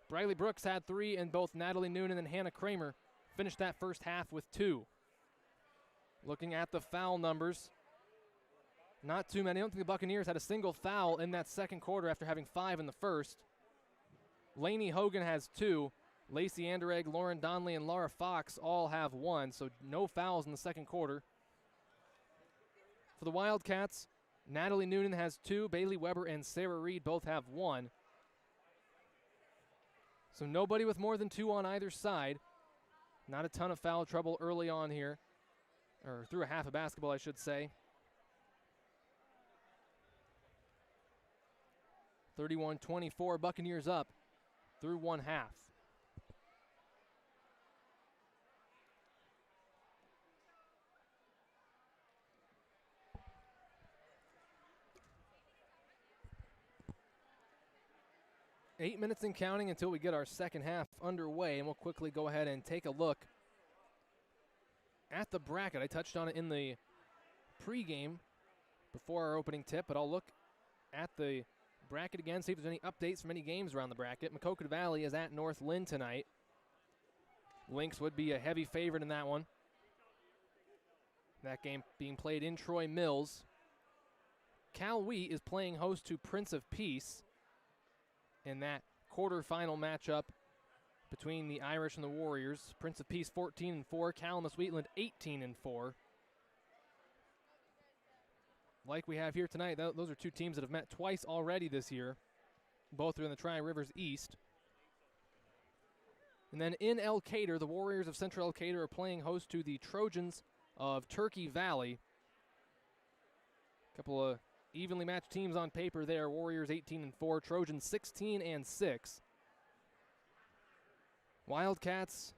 Briley Brooks had 3, and both Natalie Noonan and Hannah Kramer finished that first half with 2. Looking at the foul numbers, not too many. I don't think the Buccaneers had a single foul in that second quarter after having 5 in the first. Lainey Hogan has 2. Lacey Anderegg, Lauren Donley, and Laura Fox all have 1, so no fouls in the second quarter. For the Wildcats, Natalie Noonan has 2. Bailey Weber and Sarah Reed both have 1. So nobody with more than 2 on either side. Not a ton of foul trouble early on here, or through a half of basketball, I should say. 31-24, Buccaneers up through one half. Eight minutes and counting until we get our second half underway, and we'll quickly go ahead and take a look at the bracket. I touched on it in the pregame before our opening tip, but I'll look at the bracket again, see if there's any updates from any games around the bracket. Maquoketa Valley is at North Lynn tonight. Lynx would be a heavy favorite in that one. That game being played in Troy Mills. Cal Wheat is playing host to Prince of Peace in that quarterfinal matchup between the Irish and the Warriors. Prince of Peace 14-4, Calamus Wheatland 18-4. Like we have here tonight, those are two teams that have met twice already this year. Both are in the Tri-Rivers East. And then in Elkader, the Warriors of Central Elkader are playing host to the Trojans of Turkey Valley. A couple of evenly matched teams on paper there. Warriors 18-4, Trojans 16-6. Wildcats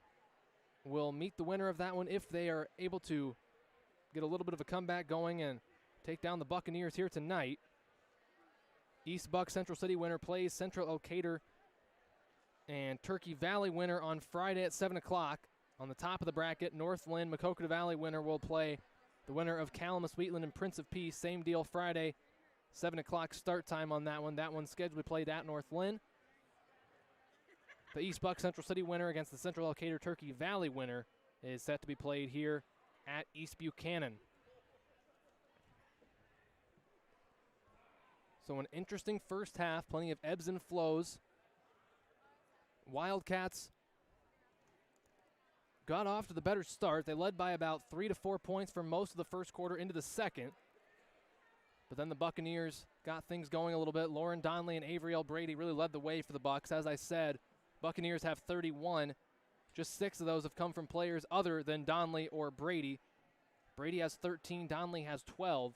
will meet the winner of that one if they are able to get a little bit of a comeback going and take down the Buccaneers here tonight. East Buck Central City winner plays Central Elkader and Turkey Valley winner on Friday at 7 o'clock. On the top of the bracket, North Lynn Maquoketa Valley winner will play the winner of Calamus Wheatland and Prince of Peace. Same deal Friday, 7 o'clock start time on that one. That one's scheduled to be played at North Lynn. The East Buck Central City winner against the Central Elkader Turkey Valley winner is set to be played here at East Buchanan. So an interesting first half, plenty of ebbs and flows. Wildcats got off to the better start. They led by about 3 to 4 points for most of the first quarter into the second. But then the Buccaneers got things going a little bit. Lauren Donnelly and Avriel Brady really led the way for the Bucs. As I said, Buccaneers have 31. Just 6 of those have come from players other than Donnelly or Brady. Brady has 13, Donnelly has 12.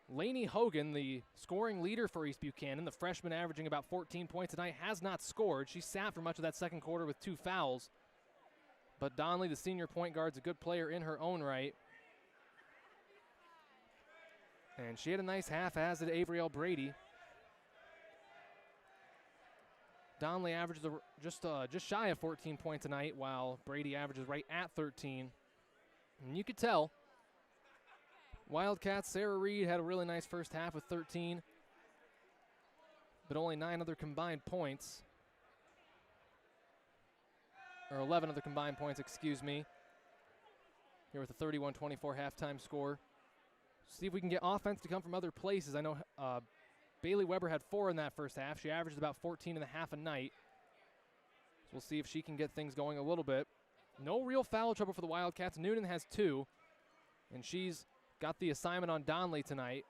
Lainey Hogan, the scoring leader for East Buchanan, the freshman averaging about 14 points tonight, has not scored. She sat for much of that second quarter with 2 fouls. But Donnelly, the senior point guard, is a good player in her own right. And she had a nice half, as did Avriel Brady. Donnelly averages just shy of 14 points tonight, while Brady averages right at 13. And you could tell Wildcats, Sarah Reed had a really nice first half with 13, but only 9 other combined points. Or 11 other combined points, excuse me. Here with a 31-24 halftime score. See if we can get offense to come from other places. I know Bailey Weber had 4 in that first half. She averaged about 14 and a half a night. So we'll see if she can get things going a little bit. No real foul trouble for the Wildcats. Noonan has 2, and she's got the assignment on Donnelly tonight.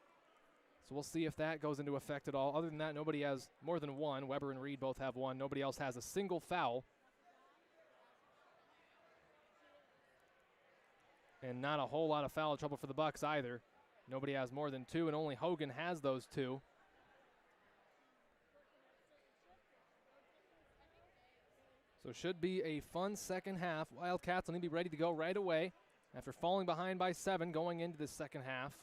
So we'll see if that goes into effect at all. Other than that, nobody has more than 1. Weber and Reed both have 1. Nobody else has a single foul. And not a whole lot of foul trouble for the Bucs either. Nobody has more than 2, and only Hogan has those 2. So should be a fun second half. Wildcats will need to be ready to go right away after falling behind by 7 going into the second half.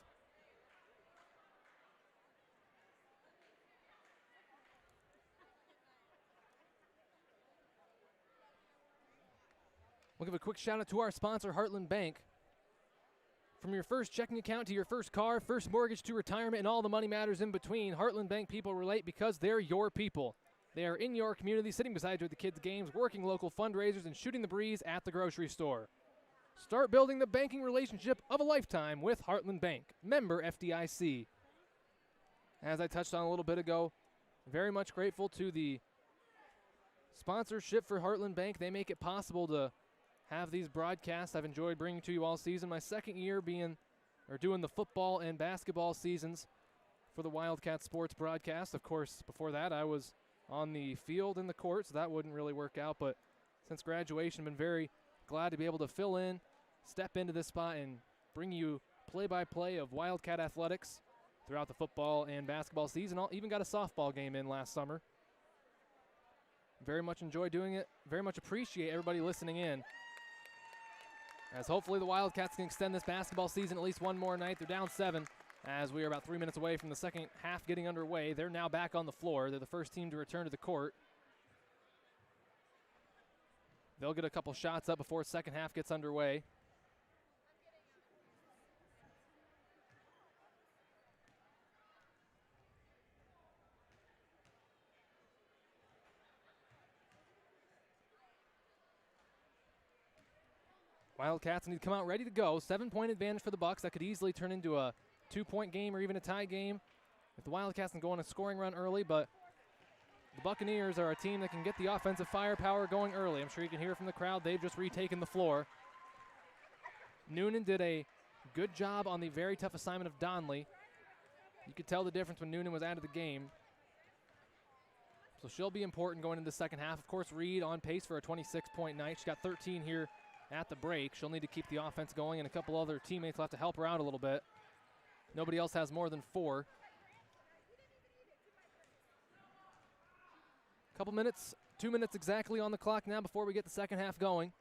We'll give a quick shout out to our sponsor, Heartland Bank. From your first checking account to your first car, first mortgage to retirement, and all the money matters in between, Heartland Bank people relate because they're your people. They are in your community, sitting beside you at the kids' games, working local fundraisers, and shooting the breeze at the grocery store. Start building the banking relationship of a lifetime with Heartland Bank. Member FDIC. As I touched on a little bit ago, very much grateful to the sponsorship for Heartland Bank. They make it possible to have these broadcasts I've enjoyed bringing to you all season. My second year doing the football and basketball seasons for the Wildcat Sports broadcast. Of course, before that, I was on the field in the court, so that wouldn't really work out, but since graduation. Been very glad to be able to fill in, step into this spot, and bring you play-by-play of Wildcat athletics throughout the football and basketball season. Even got a softball game in last summer. Very much enjoy doing it. Very much appreciate everybody listening in. As hopefully the Wildcats can extend this basketball season at least one more night. They're down 7 as we are about 3 minutes away from the second half getting underway. They're now back on the floor. They're the first team to return to the court. They'll get a couple shots up before second half gets underway. Wildcats need to come out ready to go. 7-point advantage for the Bucks. That could easily turn into a 2-point game or even a tie game if the Wildcats can go on a scoring run early, but the Buccaneers are a team that can get the offensive firepower going early. I'm sure you can hear from the crowd. They've just retaken the floor. Noonan did a good job on the very tough assignment of Donley. You could tell the difference when Noonan was out of the game. So she'll be important going into the second half. Of course, Reed on pace for a 26-point night. She got 13 here at the break. She'll need to keep the offense going, and a couple other teammates will have to help her out a little bit. Nobody else has more than 4. Couple minutes, 2 minutes exactly on the clock now before we get the second half going.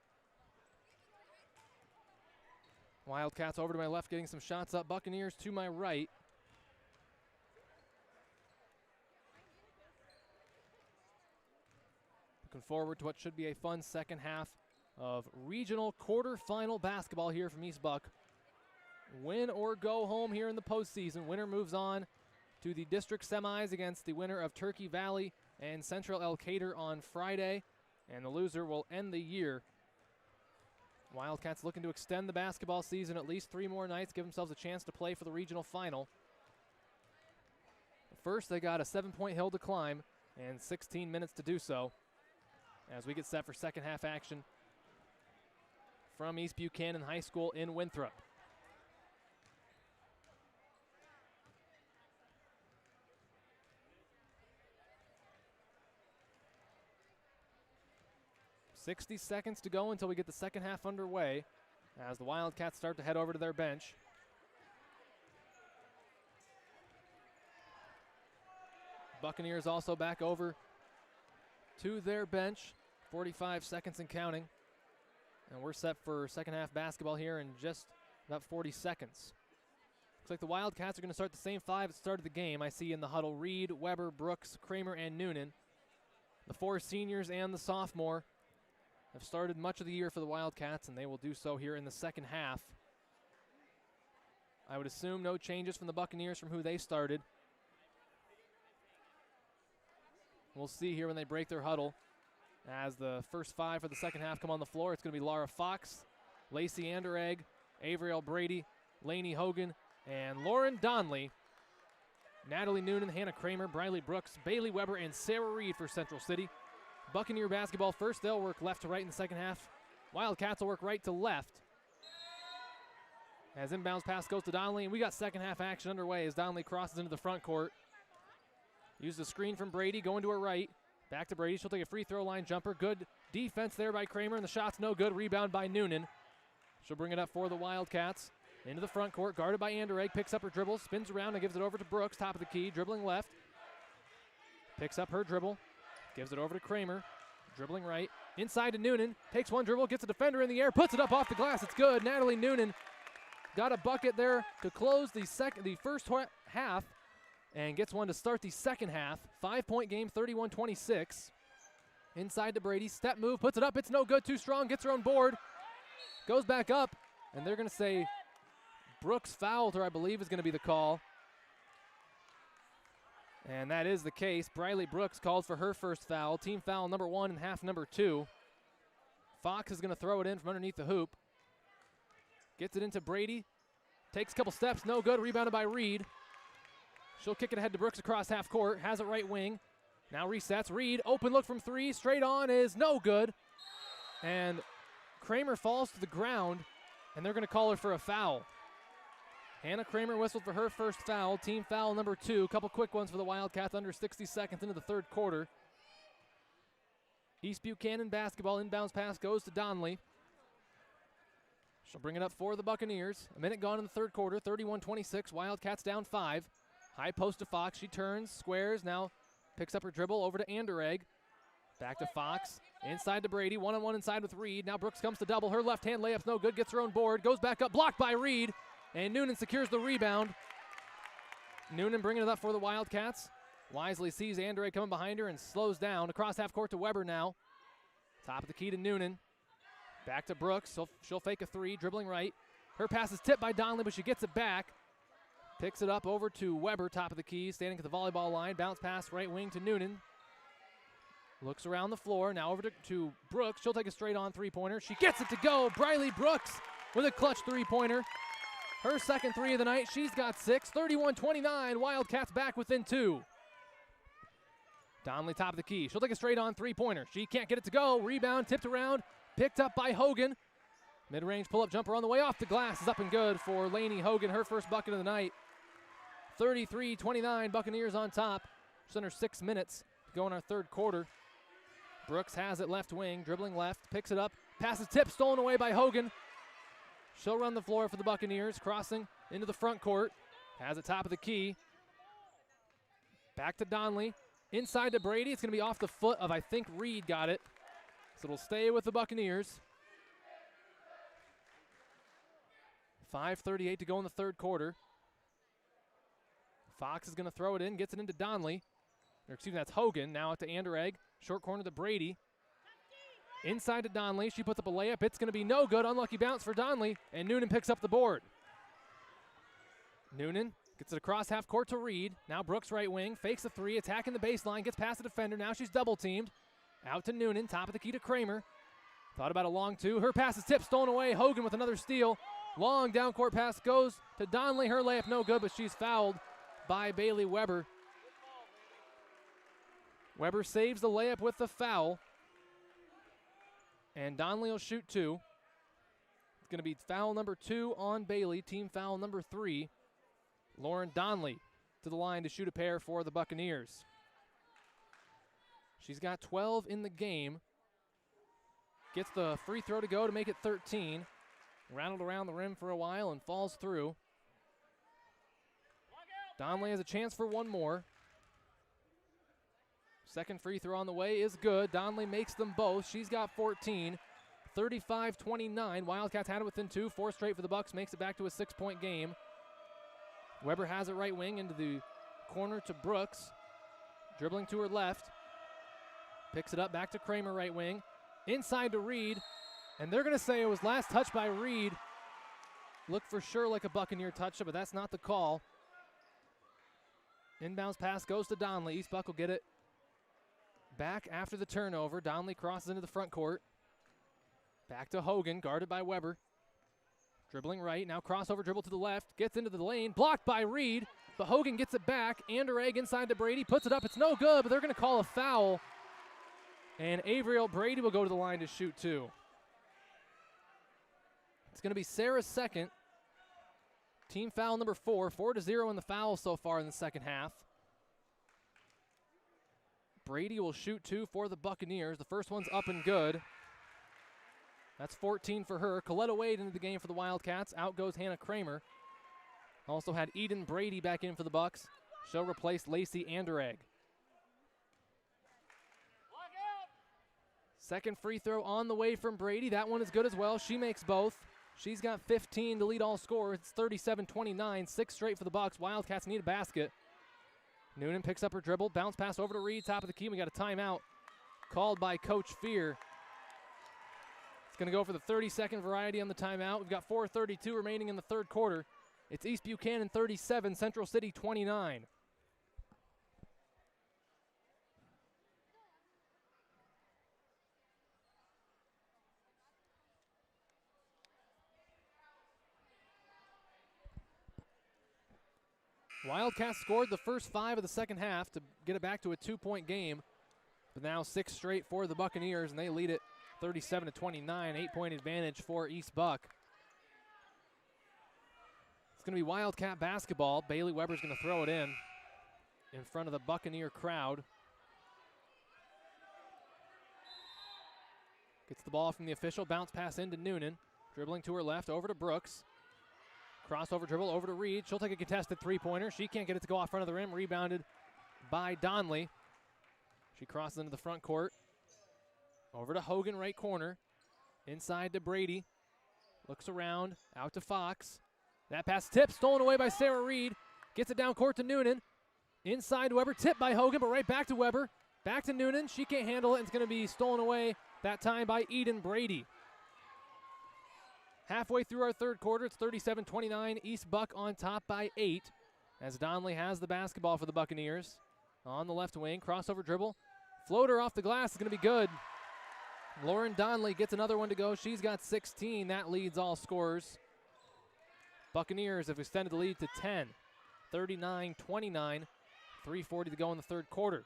Wildcats over to my left getting some shots up. Buccaneers to my right. Looking forward to what should be a fun second half of regional quarterfinal basketball here from East Buck. Win or go home here in the postseason. Winner moves on to the district semis against the winner of Turkey Valley and Central Elkader on Friday, and the loser will end the year. Wildcats looking to extend the basketball season at least 3 more nights, give themselves a chance to play for the regional final. First, they got a 7-point hill to climb and 16 minutes to do so as we get set for second half action from East Buchanan High School in Winthrop. "60 seconds to go until we get the second half underway as the Wildcats start to head over to their bench. Buccaneers also back over to their bench. 45 seconds and counting. And we're set for second half basketball here in just about 40 seconds. Looks like the Wildcats are going to start the same 5 at the start of the game. I see in the huddle Reed, Weber, Brooks, Kramer, and Noonan. The 4 seniors and the sophomore have started much of the year for the Wildcats, and they will do so here in the second half. I would assume no changes from the Buccaneers from who they started. We'll see here when they break their huddle. As the first 5 for the second half come on the floor, it's going to be Laura Fox, Lacey Anderegg, Avriel Brady, Lainey Hogan, and Lauren Donley. Natalie Noonan, Hannah Kramer, Briley Brooks, Bailey Weber, and Sarah Reed for Central City. Buccaneer basketball first. They'll work left to right in the second half. Wildcats will work right to left. As inbounds pass goes to Donley, and we got second half action underway as Donley crosses into the front court. Use the screen from Brady, going to her right. Back to Brady. She'll take a free throw line jumper. Good defense there by Kramer, and the shot's no good. Rebound by Noonan. She'll bring it up for the Wildcats. Into the front court, guarded by Anderegg. Picks up her dribble, spins around, and gives it over to Brooks, top of the key, dribbling left. Picks up her dribble, gives it over to Kramer, dribbling right. Inside to Noonan, takes one dribble, gets a defender in the air, puts it up off the glass. It's good. Natalie Noonan got a bucket there to close the first half, and gets one to start the second half. 5-point game, 31-26. Inside to Brady, step move, puts it up, it's no good, too strong, gets her own board, goes back up, and they're going to say Brooks fouled her, I believe is going to be the call. And that is the case. Briley Brooks called for her first foul, team foul number 1 and half number 2. Fox is going to throw it in from underneath the hoop. Gets it into Brady, takes a couple steps, no good, rebounded by Reed. She'll kick it ahead to Brooks across half court, has it right wing. Now resets, Reed, open look from 3, straight on is no good. And Kramer falls to the ground, and they're going to call her for a foul. Hannah Kramer whistled for her first foul, team foul number 2. Couple quick ones for the Wildcats under 60 seconds into the third quarter. East Buchanan basketball. Inbounds pass goes to Donley. She'll bring it up for the Buccaneers. A minute gone in the third quarter, 31-26. Wildcats down 5. High post to Fox. She turns, squares, now picks up her dribble over to Anderegg. Back to Fox. Inside to Brady. One-on-one inside with Reed. Now Brooks comes to double. Her left-hand layup's no good. Gets her own board. Goes back up. Blocked by Reed. And Noonan secures the rebound. Noonan bringing it up for the Wildcats. Wisely sees Anderegg coming behind her and slows down. Across half court to Weber now. Top of the key to Noonan. Back to Brooks. She'll fake a three. Dribbling right. Her pass is tipped by Donley, but she gets it back. Picks it up over to Weber, top of the key, standing at the volleyball line. Bounce pass right wing to Noonan. Looks around the floor. Now over to Brooks. She'll take a straight-on three-pointer. She gets it to go. Briley Brooks with a clutch three-pointer. Her second three of the night. She's got 6. 31-29. Wildcats back within 2. Donley top of the key. She'll take a straight-on three-pointer. She can't get it to go. Rebound tipped around. Picked up by Hogan. Mid-range pull-up jumper on the way off the glass is up and good for Lainey Hogan. Her first bucket of the night. 33-29. Buccaneers on top. Just under 6 minutes to go in our third quarter. Brooks has it left wing, dribbling left, picks it up, passes tip, stolen away by Hogan. She'll run the floor for the Buccaneers, crossing into the front court. Has it top of the key. Back to Donley. Inside to Brady. It's going to be off the foot of, I think, Reed got it. So it'll stay with the Buccaneers. 5:38 to go in the third quarter. Fox is going to throw it in, gets it into Donley. Or excuse me, that's Hogan. Now out to Anderegg. Short corner to Brady. Inside to Donley. She puts up a layup. It's going to be no good. Unlucky bounce for Donley. And Noonan picks up the board. Noonan gets it across half court to Reed. Now Brooks right wing. Fakes a three. Attacking the baseline. Gets past the defender. Now she's double teamed. Out to Noonan. Top of the key to Kramer. Thought about a long two. Her pass is tipped. Stolen away. Hogan with another steal. Long down court pass goes to Donley. Her layup no good, but she's fouled by Bailey Weber. Weber saves the layup with the foul. And Donley will shoot 2. It's going to be foul number 2 on Bailey, team foul number 3. Lauren Donley to the line to shoot a pair for the Buccaneers. She's got 12 in the game. Gets the free throw to go to make it 13. Rattled around the rim for a while and falls through. Donley has a chance for one more. Second free throw on the way is good. Donley makes them both. She's got 14. 35-29. Wildcats had it within 2. 4 straight for the Bucks. Makes it back to a 6-point game. Weber has it right wing into the corner to Brooks. Dribbling to her left. Picks it up back to Kramer right wing. Inside to Reed. And they're going to say it was last touch by Reed. Looked for sure like a Buccaneer touch, but that's not the call. Inbounds pass goes to Donley. East Buck will get it back after the turnover. Donley crosses into the front court. Back to Hogan, guarded by Weber. Dribbling right, now crossover dribble to the left. Gets into the lane, blocked by Reed. But Hogan gets it back. Anderegg inside to Brady, puts it up. It's no good, but they're going to call a foul. And Avriel Brady will go to the line to shoot 2. It's going to be Sarah's second. Team foul number 4. 4-0 in the foul so far in the second half. Brady will shoot 2 for the Buccaneers. The first one's up and good. That's 14 for her. Coletta Wade into the game for the Wildcats. Out goes Hannah Kramer. Also had Eden Brady back in for the Bucks. She'll replace Lacey Anderegg. Second free throw on the way from Brady. That one is good as well. She makes both. She's got 15 to lead all scorers. It's 37-29. 6 straight for the Bucks. Wildcats need a basket. Noonan picks up her dribble. Bounce pass over to Reed. Top of the key. We got a timeout called by Coach Fear. It's going to go for the 30-second variety on the timeout. We've got 4:32 remaining in the third quarter. It's East Buchanan 37, Central City 29. Wildcats scored the first 5 of the second half to get it back to a 2-point game. But now 6 straight for the Buccaneers, and they lead it 37-29, 8-point advantage for East Buck. It's going to be Wildcat basketball. Bailey Weber's going to throw it in front of the Buccaneer crowd. Gets the ball from the official, bounce pass into Noonan. Dribbling to her left, over to Brooks. Crossover dribble over to Reed. She'll take a contested three-pointer. She can't get it to go off front of the rim. Rebounded by Donley. She crosses into the front court. Over to Hogan, right corner. Inside to Brady. Looks around, out to Fox. That pass tipped, stolen away by Sarah Reed. Gets it down court to Noonan. Inside to Weber, tipped by Hogan, but right back to Weber. Back to Noonan. She can't handle it, and it's going to be stolen away that time by Eden Brady. Halfway through our third quarter, it's 37-29. East Buck on top by 8 as Donley has the basketball for the Buccaneers. On the left wing, crossover dribble. Floater off the glass is going to be good. Lauren Donley gets another one to go. She's got 16. That leads all scorers. Buccaneers have extended the lead to 10. 39-29. 3:40 to go in the third quarter.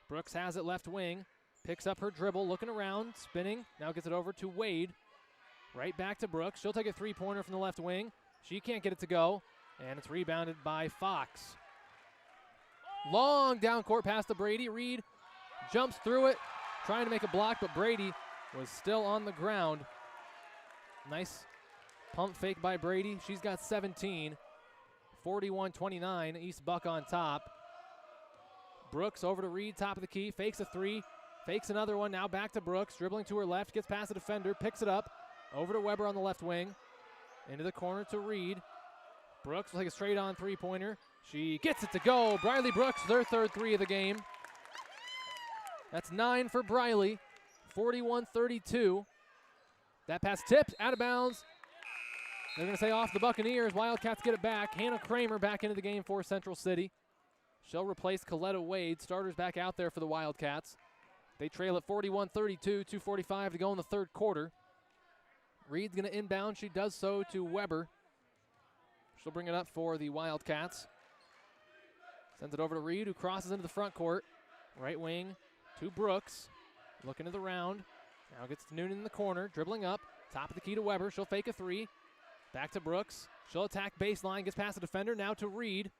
Brooks has it left wing. Picks up her dribble, looking around, spinning. Now gets it over to Wade. Right back to Brooks. She'll take a three-pointer from the left wing. She can't get it to go, and it's rebounded by Fox. Long down court pass to Brady. Reed jumps through it, trying to make a block, but Brady was still on the ground. Nice pump fake by Brady. She's got 17. 41-29, East Buck on top. Brooks over to Reed, top of the key, fakes a three, fakes another one, now back to Brooks, dribbling to her left, gets past the defender, picks it up, over to Weber on the left wing, into the corner to Reed. Brooks will take a straight-on three-pointer. She gets it to go. Briley Brooks, their third three of the game. That's 9 for Briley, 41-32. That pass tipped, out of bounds. They're going to say off the Buccaneers. Wildcats get it back. Hannah Kramer back into the game for Central City. She'll replace Coletta Wade. Starters back out there for the Wildcats. They trail at 41-32, 2:45 to go in the third quarter. Reed's going to inbound. She does so to Weber. She'll bring it up for the Wildcats. Sends it over to Reed, who crosses into the front court. Right wing to Brooks. Looking to the round. Now gets to Noonan in the corner. Dribbling up. Top of the key to Weber. She'll fake a three. Back to Brooks. She'll attack baseline. Gets past the defender. Now to Reed.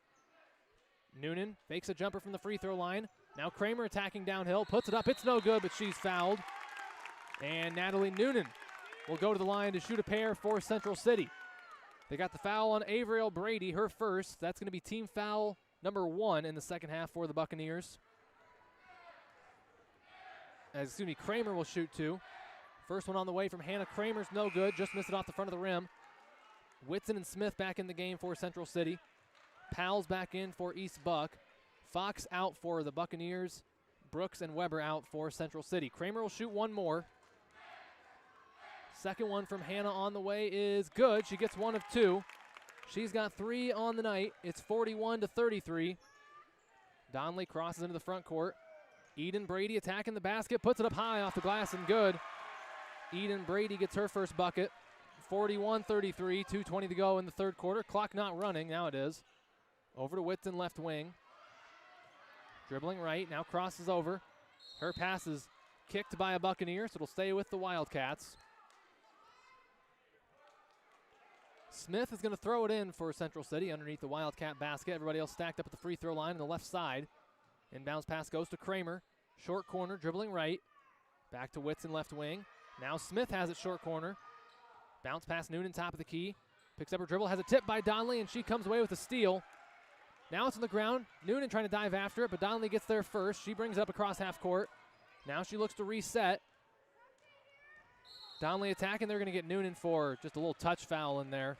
Noonan fakes a jumper from the free throw line. Now Kramer attacking downhill. Puts it up. It's no good, but she's fouled. And Natalie Noonan will go to the line to shoot a pair for Central City. They got the foul on Avriel Brady, her first. That's going to be team foul number 1 in the second half for the Buccaneers. Kramer will shoot 2. First one on the way from Hannah Kramer's no good. Just missed it off the front of the rim. Whitson and Smith back in the game for Central City. Powell's back in for East Buck. Fox out for the Buccaneers. Brooks and Weber out for Central City. Kramer will shoot one more. Second one from Hannah on the way is good. She gets 1 of 2. She's got 3 on the night. It's 41-33. Donley crosses into the front court. Eden Brady attacking the basket. Puts it up high off the glass and good. Eden Brady gets her first bucket. 41-33, 2:20 to go in the third quarter. Clock not running. Now it is. Over to Whitson, left wing. Dribbling right. Now crosses over. Her pass is kicked by a Buccaneer, so it'll stay with the Wildcats. Smith is going to throw it in for Central City underneath the Wildcat basket. Everybody else stacked up at the free throw line on the left side. Inbounds pass goes to Kramer. Short corner, dribbling right. Back to Whitson, left wing. Now Smith has it short corner. Bounce pass Noonan, top of the key. Picks up her dribble, has a tip by Donley, and she comes away with a steal. Now it's on the ground. Noonan trying to dive after it, but Donley gets there first. She brings it up across half court. Now she looks to reset. Donley attacking. They're going to get Noonan for just a little touch foul in there.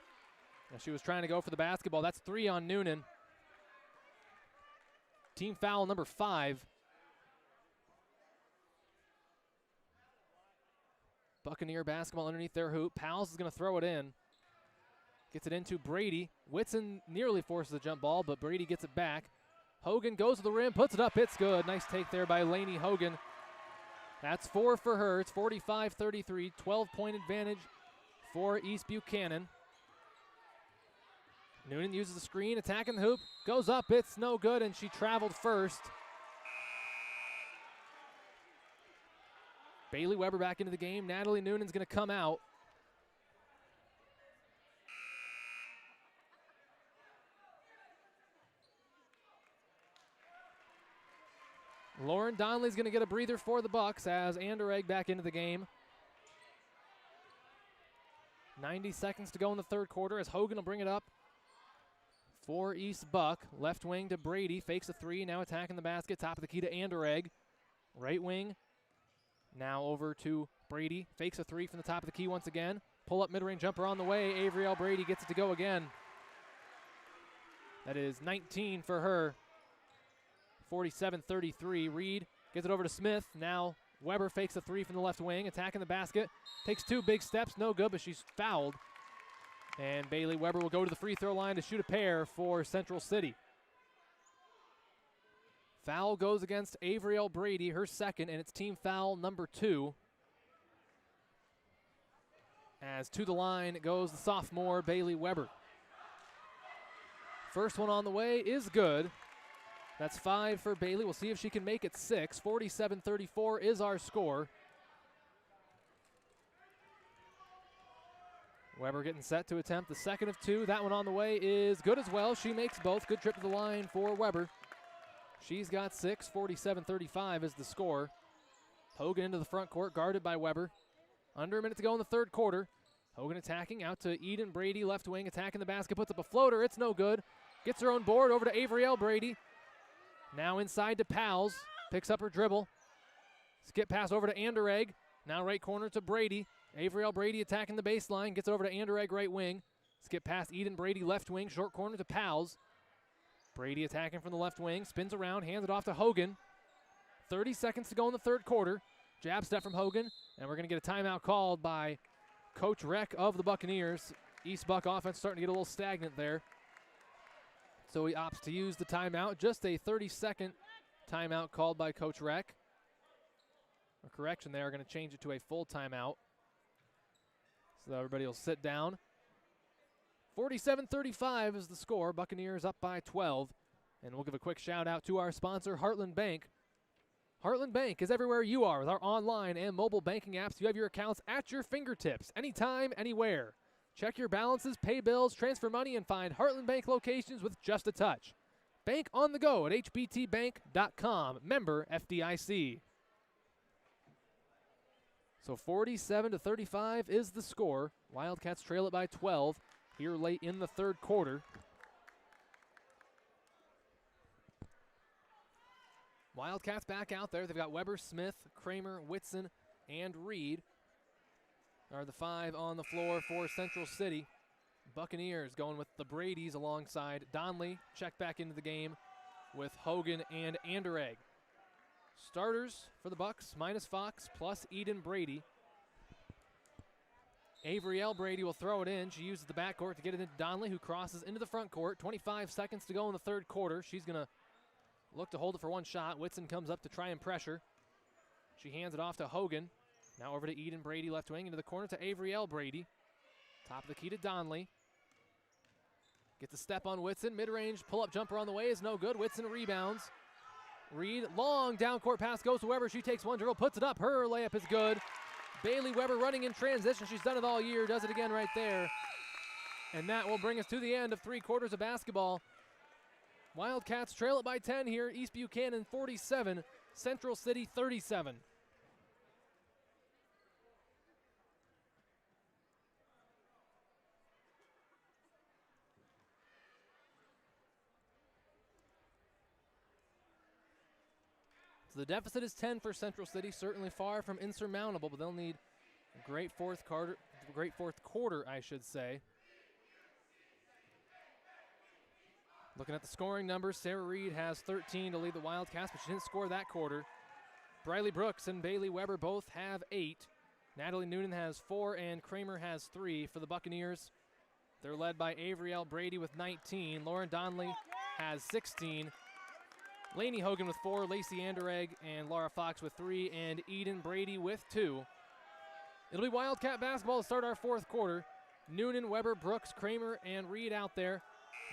As she was trying to go for the basketball. That's 3 on Noonan. Team foul number 5. Buccaneer basketball underneath their hoop. Powell's is going to throw it in. Gets it into Brady. Whitson nearly forces a jump ball, but Brady gets it back. Hogan goes to the rim, puts it up. It's good. Nice take there by Lainey Hogan. That's 4 for her. It's 45-33. 12-point advantage for East Buchanan. Noonan uses the screen, attacking the hoop. Goes up. It's no good, and she traveled first. Bailey Weber back into the game. Natalie Noonan's going to come out. Lauren Donnelly's going to get a breather for the Bucks as Anderegg back into the game. 90 seconds to go in the third quarter as Hogan will bring it up for East Buck. Left wing to Brady, fakes a three, now attacking the basket. Top of the key to Anderegg. Right wing, now over to Brady. Fakes a three from the top of the key once again. Pull up mid-range jumper on the way. Avriel Brady gets it to go again. That is 19 for her. 47-33. Reed gets it over to Smith. Now Weber fakes a three from the left wing, attacking the basket. Takes two big steps, no good, but she's fouled. And Bailey Weber will go to the free throw line to shoot a pair for Central City. Foul goes against Avriel Brady, her second, and it's team foul number 2. As to the line goes the sophomore Bailey Weber. First one on the way is good. That's 5 for Bailey. We'll see if she can make it 6. 47-34 is our score. Weber getting set to attempt the second of 2. That one on the way is good as well. She makes both. Good trip to the line for Weber. She's got 6. 47-35 is the score. Hogan into the front court, guarded by Weber. Under a minute to go in the third quarter. Hogan attacking, out to Eden Brady, left wing, attacking the basket, puts up a floater. It's no good. Gets her own board over to Avriel Brady. Now inside to Pals, picks up her dribble. Skip pass over to Anderegg. Now right corner to Brady. Avriel Brady attacking the baseline, gets it over to Anderegg, right wing. Skip past Eden Brady, left wing, short corner to Pals. Brady attacking from the left wing, spins around, hands it off to Hogan. 30 seconds to go in the third quarter. Jab step from Hogan, and we're going to get a timeout called by Coach Reck of the Buccaneers. East Buck offense starting to get a little stagnant there. So he opts to use the timeout. Just a 30-second timeout called by Coach Reck. A correction there, going to change it to a full timeout. So everybody will sit down. 47-35 is the score. Buccaneers up by 12. And we'll give a quick shout out to our sponsor, Heartland Bank. Heartland Bank is everywhere you are with our online and mobile banking apps. You have your accounts at your fingertips, anytime, anywhere. Check your balances, pay bills, transfer money, and find Heartland Bank locations with just a touch. Bank on the go at hbtbank.com. Member FDIC. So 47-35 is the score. Wildcats trail it by 12 here late in the third quarter. Wildcats back out there. They've got Weber, Smith, Kramer, Whitson, and Reed are the 5 on the floor for Central City. Buccaneers going with the Bradys alongside Donley. Check back into the game with Hogan and Anderegg. Starters for the Bucks, minus Fox, plus Eden Brady. Avriel Brady will throw it in. She uses the backcourt to get it into Donley, who crosses into the front court. 25 seconds to go in the third quarter. She's going to look to hold it for one shot. Whitson comes up to try and pressure. She hands it off to Hogan. Now over to Eden Brady, left wing, into the corner to Avriel Brady. Top of the key to Donley. Gets a step on Whitson. Mid-range pull-up jumper on the way is no good. Whitson rebounds. Reed, long down court pass goes to Weber. She takes one dribble, puts it up. Her layup is good. Bailey Weber running in transition. She's done it all year, does it again right there. And that will bring us to the end of 3 quarters of basketball. Wildcats trail it by 10 here. East Buchanan 47, Central City 37. So the deficit is 10 for Central City, certainly far from insurmountable, but they'll need a great fourth quarter, I should say. Looking at the scoring numbers, Sarah Reed has 13 to lead the Wildcats, but she didn't score that quarter. Briley Brooks and Bailey Weber both have 8. Natalie Noonan has 4, and Kramer has 3 for the Buccaneers. They're led by Avriel Brady with 19. Lauren Donley has 16. Lainey Hogan with 4, Lacey Anderegg and Laura Fox with 3, and Eden Brady with 2. It'll be Wildcat basketball to start our fourth quarter. Noonan, Weber, Brooks, Kramer, and Reed out there.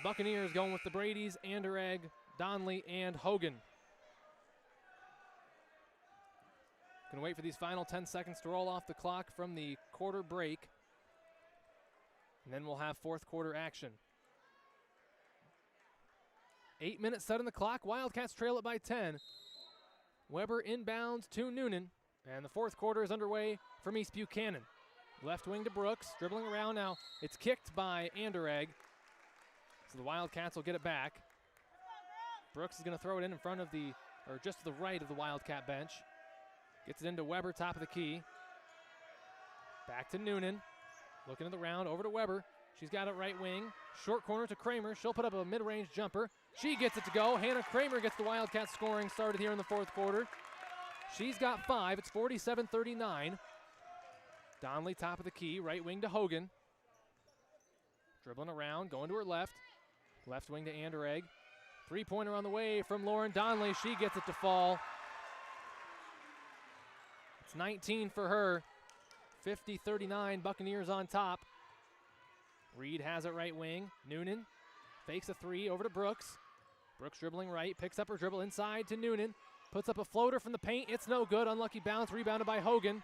Buccaneers going with the Bradys, Anderegg, Donley, and Hogan. Gonna wait for these final 10 seconds to roll off the clock from the quarter break. And then we'll have fourth quarter action. 8 minutes set on the clock. Wildcats trail it by 10. Weber inbounds to Noonan, and the fourth quarter is underway from East Buchanan. Left wing to Brooks, dribbling around now. It's kicked by Anderegg, so the Wildcats will get it back. Brooks is going to throw it in front of the, or just to the right of the Wildcat bench. Gets it into Weber, top of the key. Back to Noonan, looking at the round, over to Weber. She's got it right wing, short corner to Kramer. She'll put up a mid-range jumper. She gets it to go. Hannah Kramer gets the Wildcats scoring started here in the fourth quarter. She's got 5. It's 47-39. Donnelly, top of the key, right wing to Hogan. Dribbling around, going to her left. Left wing to Anderegg. Three-pointer on the way from Lauren Donnelly. She gets it to fall. It's 19 for her. 50-39, Buccaneers on top. Reed has it right wing. Noonan fakes a three over to Brooks. Brooks dribbling right, picks up her dribble inside to Noonan. Puts up a floater from the paint. It's no good. Unlucky bounce, rebounded by Hogan.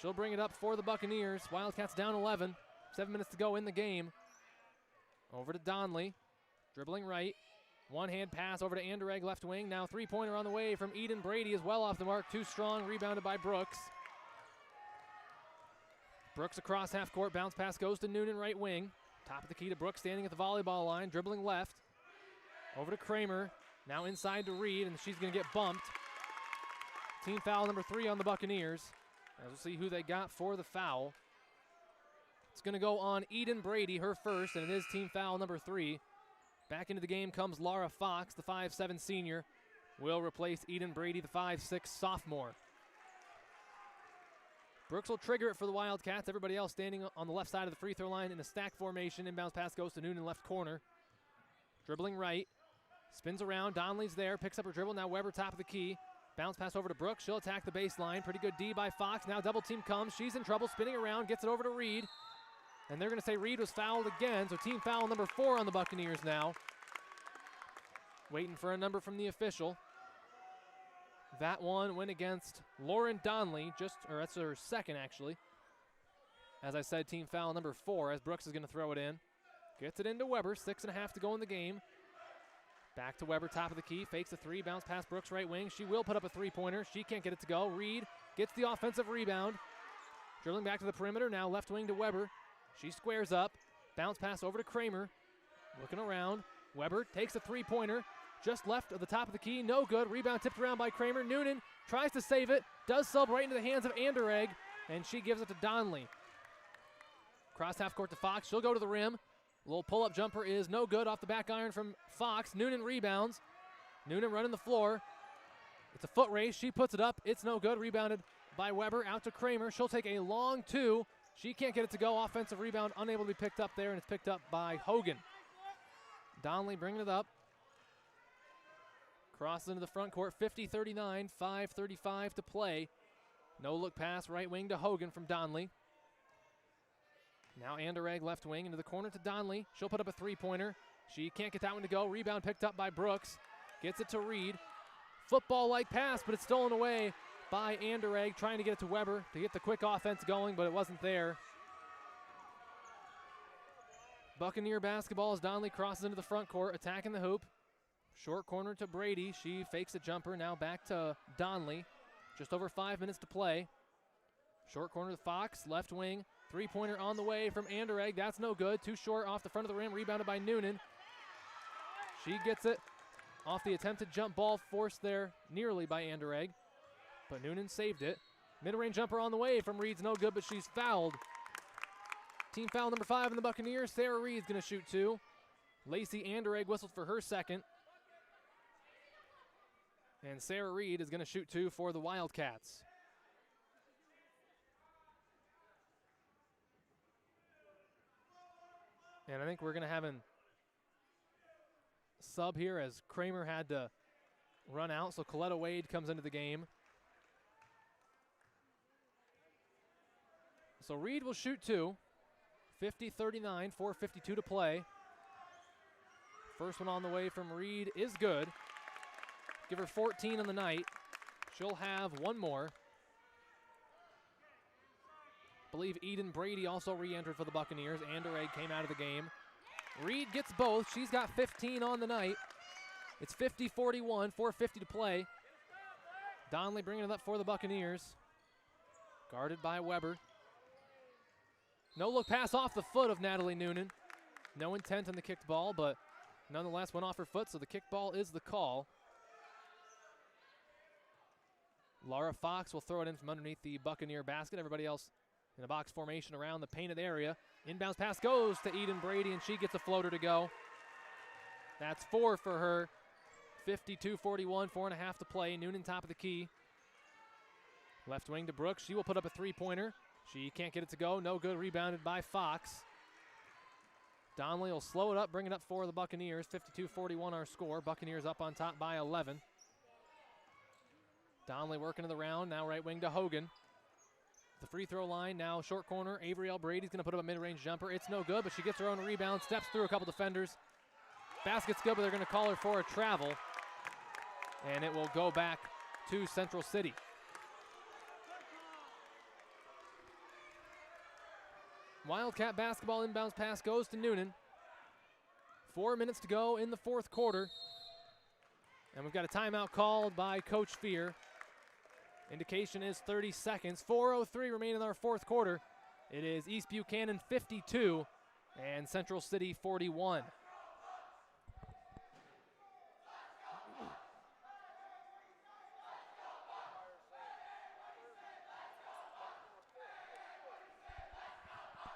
She'll bring it up for the Buccaneers. Wildcats down 11. 7 minutes to go in the game. Over to Donnelly. Dribbling right. One-hand pass over to Anderegg, left wing. Now three-pointer on the way from Eden Brady is well off the mark. Too strong, rebounded by Brooks. Brooks across half court. Bounce pass goes to Noonan, right wing. Top of the key to Brooks, standing at the volleyball line. Dribbling left. Over to Kramer. Now inside to Reed, and she's going to get bumped. Team foul number 3 on the Buccaneers. As we'll see who they got for the foul. It's going to go on Eden Brady, her first, and it is team foul number 3. Back into the game comes Laura Fox, the 5'7" senior. Will replace Eden Brady, the 5'6" sophomore. Brooks will trigger it for the Wildcats. Everybody else standing on the left side of the free throw line in a stack formation. Inbounds pass goes to Noonan, left corner. Dribbling right. Spins around. Donnelly's there. Picks up her dribble. Now Weber, top of the key. Bounce pass over to Brooks. She'll attack the baseline. Pretty good D by Fox. Now double team comes. She's in trouble. Spinning around. Gets it over to Reed. And they're going to say Reed was fouled again. So team foul number 4 on the Buccaneers now. Waiting for a number from the official. That one went against Lauren Donnelly. That's her second, actually. As I said, team foul number 4 as Brooks is going to throw it in. Gets it into Weber. 6.5 to go in the game. Back to Weber, top of the key. Fakes a three. Bounce past Brooks, right wing. She will put up a three-pointer. She can't get it to go. Reed gets the offensive rebound. Dribbling back to the perimeter. Now left wing to Weber. She squares up. Bounce pass over to Kramer. Looking around. Weber takes a three-pointer. Just left of the top of the key. No good. Rebound tipped around by Kramer. Noonan tries to save it. Does sub right into the hands of Anderegg. And she gives it to Donnelly. Cross half court to Fox. She'll go to the rim. A little pull-up jumper is no good off the back iron from Fox. Noonan rebounds. Noonan running the floor. It's a foot race. She puts it up. It's no good. Rebounded by Weber. Out to Kramer. She'll take a long two. She can't get it to go. Offensive rebound unable to be picked up there, and it's picked up by Hogan. Donnelly bringing it up. Crosses into the front court. 50-39. 5:35 to play. No look pass. Right wing to Hogan from Donnelly. Now Anderegg left wing into the corner to Donnelly. She'll put up a three-pointer. She can't get that one to go. Rebound picked up by Brooks. Gets it to Reed. Football-like pass, but it's stolen away by Anderegg, trying to get it to Weber to get the quick offense going, but it wasn't there. Buccaneer basketball as Donnelly crosses into the front court, attacking the hoop. Short corner to Brady. She fakes a jumper. Now back to Donnelly. Just over 5 minutes to play. Short corner to Fox, left wing. Three-pointer on the way from Anderegg. That's no good. Too short off the front of the rim. Rebounded by Noonan. She gets it off the attempted jump ball, forced there nearly by Anderegg. But Noonan saved it. Mid-range jumper on the way from Reed's no good, but she's fouled. Team foul number 5 in the Buccaneers. Sarah Reed's going to shoot 2. Lacey Anderegg whistled for her second. And Sarah Reed is going to shoot 2 for the Wildcats. And I think we're going to have a sub here as Kramer had to run out. So Coletta Wade comes into the game. So Reed will shoot 2. 50-39, 4:52 to play. First one on the way from Reed is good. Give her 14 on the night. She'll have one more. I believe Eden Brady also re-entered for the Buccaneers. Anderegg came out of the game. Reed gets both. She's got 15 on the night. It's 50-41, 4:50 to play. Donnelly bringing it up for the Buccaneers. Guarded by Weber. No look pass off the foot of Natalie Noonan. No intent on the kicked ball, but nonetheless went off her foot, so the kick ball is the call. Laura Fox will throw it in from underneath the Buccaneer basket. Everybody else in a box formation around the painted area. Inbounds pass goes to Eden Brady, and she gets a floater to go. That's 4 for her. 52-41, 4.5 to play. Noonan top of the key. Left wing to Brooks. She will put up a three-pointer. She can't get it to go. No good. Rebounded by Fox. Donnelly will slow it up, bring it up for the Buccaneers. 52-41 our score. Buccaneers up on top by 11. Donnelly working to the round. Now right wing to Hogan. The free throw line, now short corner. Avriel Brady's going to put up a mid-range jumper. It's no good, but she gets her own rebound, steps through a couple defenders. Basket's good, but they're going to call her for a travel. And it will go back to Central City. Wildcat basketball inbounds pass goes to Noonan. 4 minutes to go in the fourth quarter. And we've got a timeout called by Coach Fear. Indication is 30 seconds. 4:03 remain in our fourth quarter. It is East Buchanan 52 and Central City 41.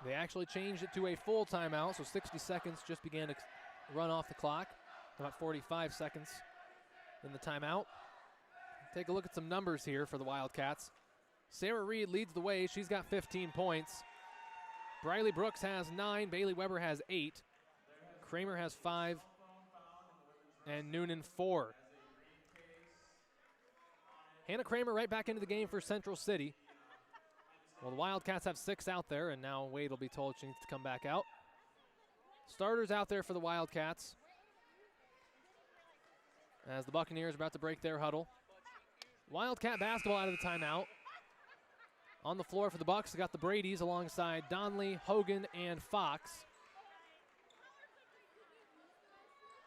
They actually changed it to a full timeout, so 60 seconds just began to run off the clock. About 45 seconds in the timeout. Take a look at some numbers here for the Wildcats. Sarah Reed leads the way. She's got 15 points. Briley Brooks has 9. Bailey Weber has 8. Kramer has 5. And Noonan 4. Hannah Kramer right back into the game for Central City. Well, the Wildcats have 6 out there, and now Wade will be told she needs to come back out. Starters out there for the Wildcats as the Buccaneers are about to break their huddle. Wildcat basketball out of the timeout. On the floor for the Bucks, they got the Bradys alongside Donnelly, Hogan, and Fox.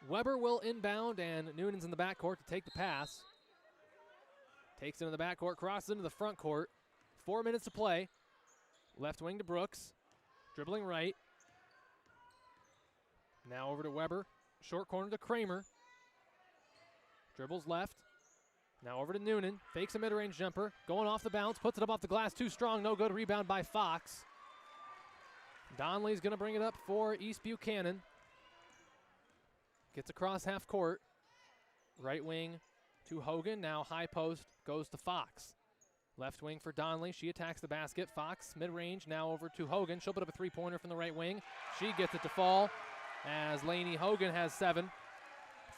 Weber will inbound, and Noonan's in the backcourt to take the pass. Takes it into the backcourt, crosses into the front court. 4 minutes to play. Left wing to Brooks. Dribbling right. Now over to Weber. Short corner to Kramer. Dribbles left. Now over to Noonan. Fakes a mid-range jumper. Going off the bounce. Puts it up off the glass. Too strong. No good. Rebound by Fox. Donnelly's going to bring it up for East Buchanan. Gets across half court. Right wing to Hogan. Now high post goes to Fox. Left wing for Donnelly. She attacks the basket. Fox mid-range. Now over to Hogan. She'll put up a three-pointer from the right wing. She gets it to fall as Lainey Hogan has 7.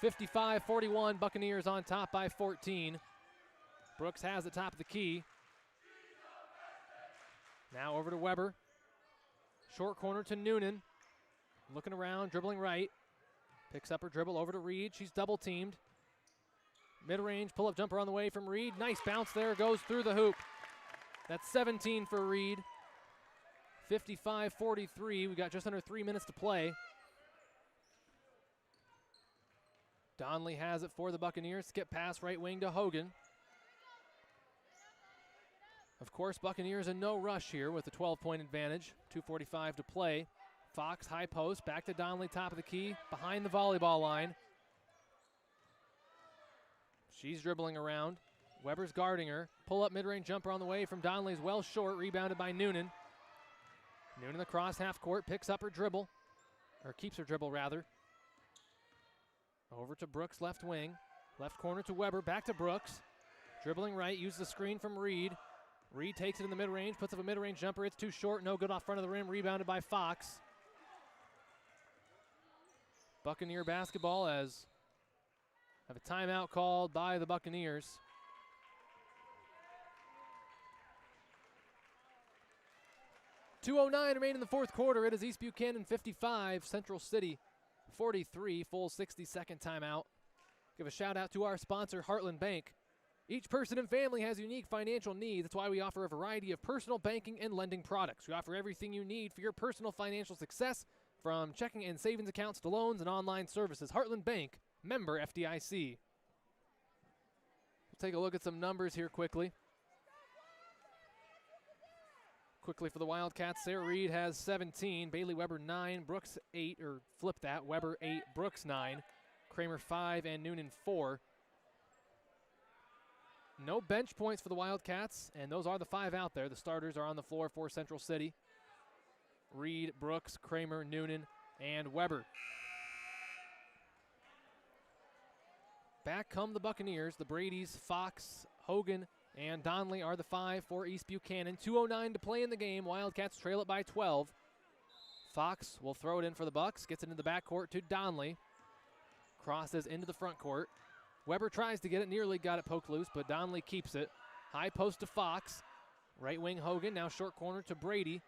55-41, Buccaneers on top by 14. Brooks has the top of the key. Now over to Weber. Short corner to Noonan. Looking around, dribbling right. Picks up her dribble over to Reed. She's double teamed. Mid-range pull-up jumper on the way from Reed. Nice bounce there, goes through the hoop. That's 17 for Reed. 55-43, we got just under 3 minutes to play. Donnelly has it for the Buccaneers. Skip pass right wing to Hogan. Of course, Buccaneers in no rush here with a 12-point advantage. 2:45 to play. Fox high post, back to Donnelly, top of the key, behind the volleyball line. She's dribbling around. Weber's guarding her. Pull-up mid-range jumper on the way from Donnelly's well short, rebounded by Noonan. Noonan across half court, picks up her dribble, or keeps her dribble rather. Over to Brooks, left wing. Left corner to Weber, back to Brooks. Dribbling right, uses the screen from Reed. Reed takes it in the mid-range, puts up a mid-range jumper. It's too short, no good off front of the rim, rebounded by Fox. Buccaneer basketball as have a timeout called by the Buccaneers. .209 remain in the fourth quarter. It is East Buchanan 55, Central City 43, full 60-second timeout. Give a shout out to our sponsor, Heartland Bank. Each person and family has unique financial needs. That's why we offer a variety of personal banking and lending products. We offer everything you need for your personal financial success, from checking and savings accounts to loans and online services. Heartland Bank, member FDIC. We'll take a look at some numbers here quickly. Quickly for the Wildcats, Sarah Reed has 17, Bailey Weber 9, Brooks 8, or flip that, Weber 8, Brooks 9, Kramer 5, and Noonan 4. No bench points for the Wildcats, and those are the 5 out there. The starters are on the floor for Central City. Reed, Brooks, Kramer, Noonan, and Weber. Back come the Buccaneers. The Bradys, Fox, Hogan, and Donley are the 5 for East Buchanan. 2:09 to play in the game. Wildcats trail it by 12. Fox will throw it in for the Bucks. Gets it into the backcourt to Donley. Crosses into the front court. Weber tries to get it. Nearly got it poked loose, but Donley keeps it. High post to Fox. Right wing Hogan. Now short corner to Brady.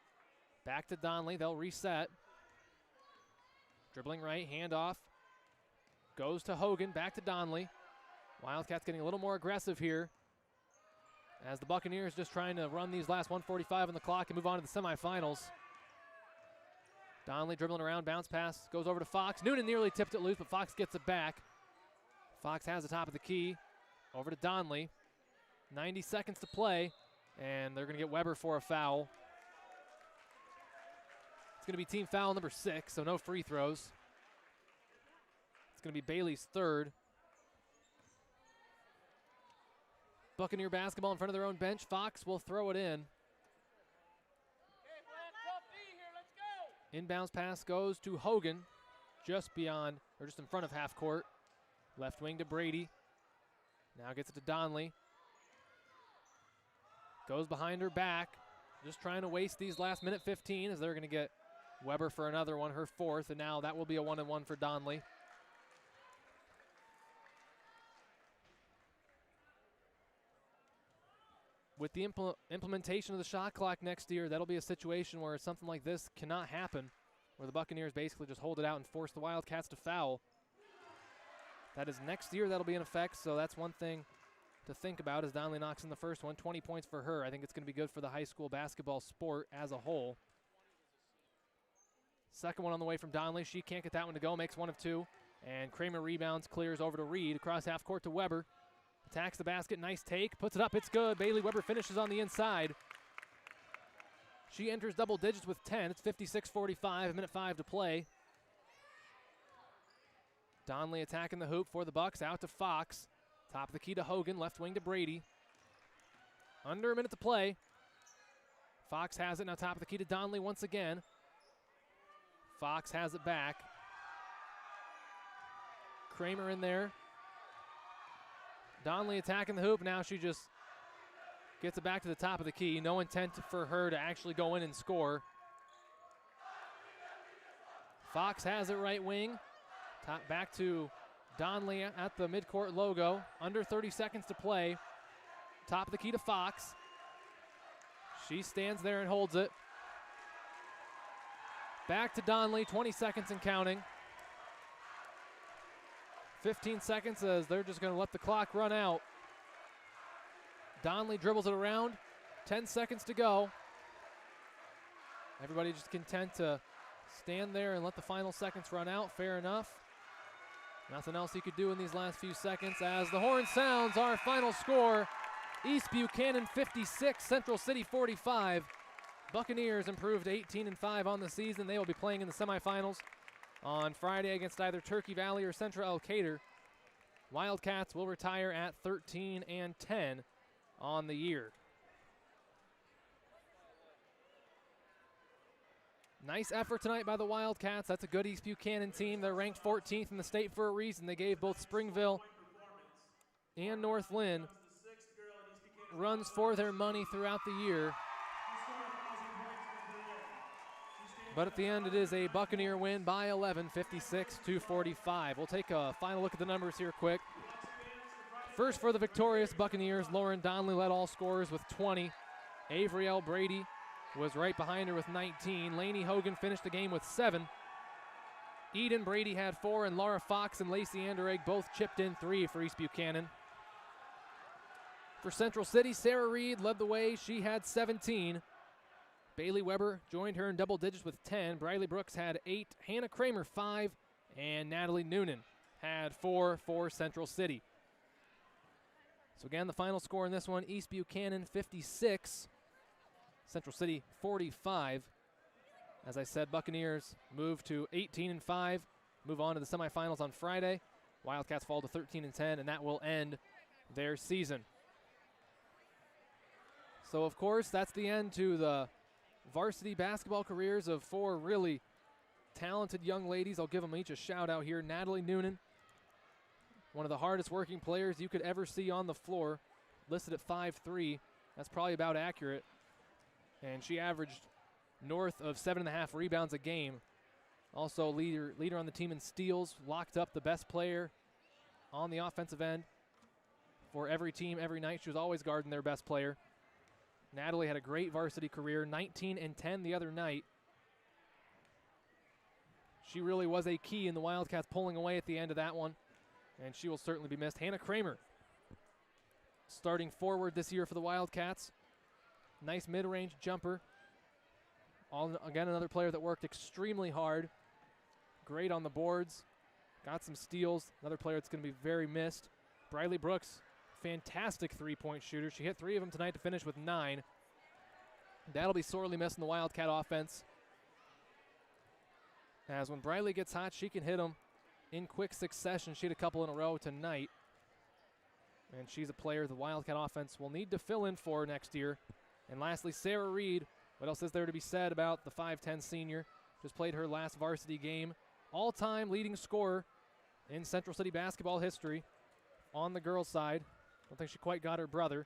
Back to Donley. They'll reset. Dribbling right. Handoff. Goes to Hogan. Back to Donley. Wildcats getting a little more aggressive here, as the Buccaneers just trying to run these last 1:45 on the clock and move on to the semifinals. Donley dribbling around, bounce pass, goes over to Fox. Noonan nearly tipped it loose, but Fox gets it back. Fox has the top of the key. Over to Donley. 90 seconds to play, and they're going to get Weber for a foul. It's going to be team foul number 6, so no free throws. It's going to be Bailey's 3rd. Buccaneer basketball in front of their own bench. Fox will throw it in. Inbounds pass goes to Hogan, just beyond, or just in front of half court. Left wing to Brady. Now gets it to Donley. Goes behind her back. Just trying to waste these last minute 15, as they're going to get Weber for another one, her 4th, and now that will be a 1-and-1 for Donley. With the implementation of the shot clock next year, that'll be a situation where something like this cannot happen, where the Buccaneers basically just hold it out and force the Wildcats to foul. That is next year that'll be in effect, so that's one thing to think about as Donley knocks in the first one. 20 points for her. I think it's going to be good for the high school basketball sport as a whole. Second one on the way from Donley. She can't get that one to go, makes 1 of 2. And Kramer rebounds, clears over to Reed, across half court to Weber. Attacks the basket, nice take, puts it up, it's good. Bailey Weber finishes on the inside. She enters double digits with 10. It's 56-45, a minute 5 to play. Donley attacking the hoop for the Bucks, out to Fox. Top of the key to Hogan, left wing to Brady. Under a minute to play. Fox has it, now top of the key to Donley once again. Fox has it back. Kramer in there. Donley attacking the hoop. Now she just gets it back to the top of the key. No intent for her to actually go in and score. Fox has it right wing. Back to Donley at the midcourt logo. Under 30 seconds to play. Top of the key to Fox. She stands there and holds it. Back to Donley, 20 seconds and counting. 15 seconds as they're just going to let the clock run out. Donley dribbles it around. 10 seconds to go. Everybody just content to stand there and let the final seconds run out. Fair enough. Nothing else he could do in these last few seconds as the horn sounds. Our final score, East Buchanan 56, Central City 45. Buccaneers improved 18-5 on the season. They will be playing in the semifinals on Friday against either Turkey Valley or Central Elkader. Wildcats will retire at 13-10 on the year. Nice effort tonight by the Wildcats. That's a good East Buchanan team. They're ranked 14th in the state for a reason. They gave both Springville and North Lynn runs for their money throughout the year. But at the end, it is a Buccaneer win by 11, 56-45. We'll take a final look at the numbers here quick. First for the victorious Buccaneers, Lauren Donley led all scorers with 20. Avriel Brady was right behind her with 19. Lainey Hogan finished the game with 7. Eden Brady had 4, and Laura Fox and Lacey Anderegg both chipped in 3 for East Buchanan. For Central City, Sarah Reed led the way. She had 17. Bailey Weber joined her in double digits with 10. Briley Brooks had 8. Hannah Kramer 5. And Natalie Noonan had 4 for Central City. So again, the final score in this one, East Buchanan 56, Central City 45. As I said, Buccaneers move to 18-5, move on to the semifinals on Friday. Wildcats fall to 13-10, and that will end their season. So, of course, that's the end to the varsity basketball careers of 4 really talented young ladies. I'll give them each a shout out here. Natalie Noonan, one of the hardest working players you could ever see on the floor, listed at 5'3". That's probably about accurate. And she averaged north of 7.5 rebounds a game. Also leader on the team in steals, locked up the best player on the offensive end for every team every night. She was always guarding their best player. Natalie had a great varsity career, 19-10 the other night. She really was a key in the Wildcats pulling away at the end of that one, and she will certainly be missed. Hannah Kramer, starting forward this year for the Wildcats. Nice mid-range jumper. Again, another player that worked extremely hard. Great on the boards. Got some steals. Another player that's going to be very missed. Briley Brooks, fantastic three-point shooter. She hit 3 of them tonight to finish with 9. That'll be sorely missed in the Wildcat offense, as when Briley gets hot, she can hit them in quick succession. She had a couple in a row tonight, and she's a player the Wildcat offense will need to fill in for next year. And lastly, Sarah Reed. What else is there to be said about the 5'10 senior? Just played her last varsity game. All-time leading scorer in Central City basketball history on the girls' side. Don't think she quite got her brother.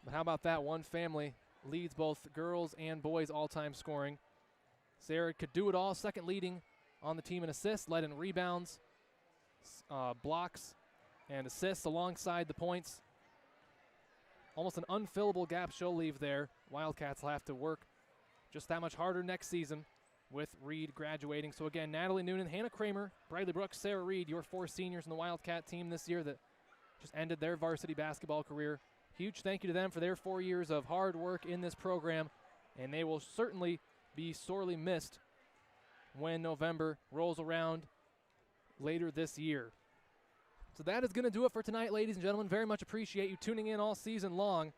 But how about that? One family leads both girls and boys all-time scoring. Sarah could do it all, second leading on the team in assists, led in rebounds, blocks, and assists alongside the points. Almost an unfillable gap she'll leave there. Wildcats will have to work just that much harder next season with Reed graduating. So again, Natalie Noonan, Hannah Kramer, Briley Brooks, Sarah Reed, your 4 seniors in the Wildcat team this year that just ended their varsity basketball career. Huge thank you to them for their 4 years of hard work in this program, and they will certainly be sorely missed when November rolls around later this year. So that is going to do it for tonight, ladies and gentlemen. Very much appreciate you tuning in all season long.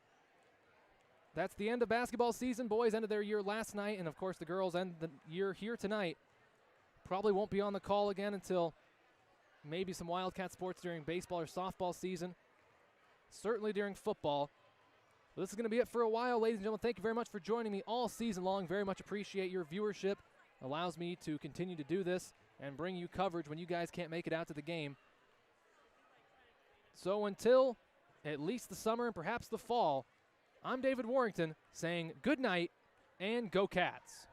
That's the end of basketball season. Boys ended their year last night, and of course the girls end the year here tonight. Probably won't be on the call again until maybe some Wildcat sports during baseball or softball season. Certainly during football. But this is going to be it for a while, ladies and gentlemen. Thank you very much for joining me all season long. Very much appreciate your viewership. Allows me to continue to do this and bring you coverage when you guys can't make it out to the game. So until at least the summer and perhaps the fall, I'm David Warrington saying good night and go Cats.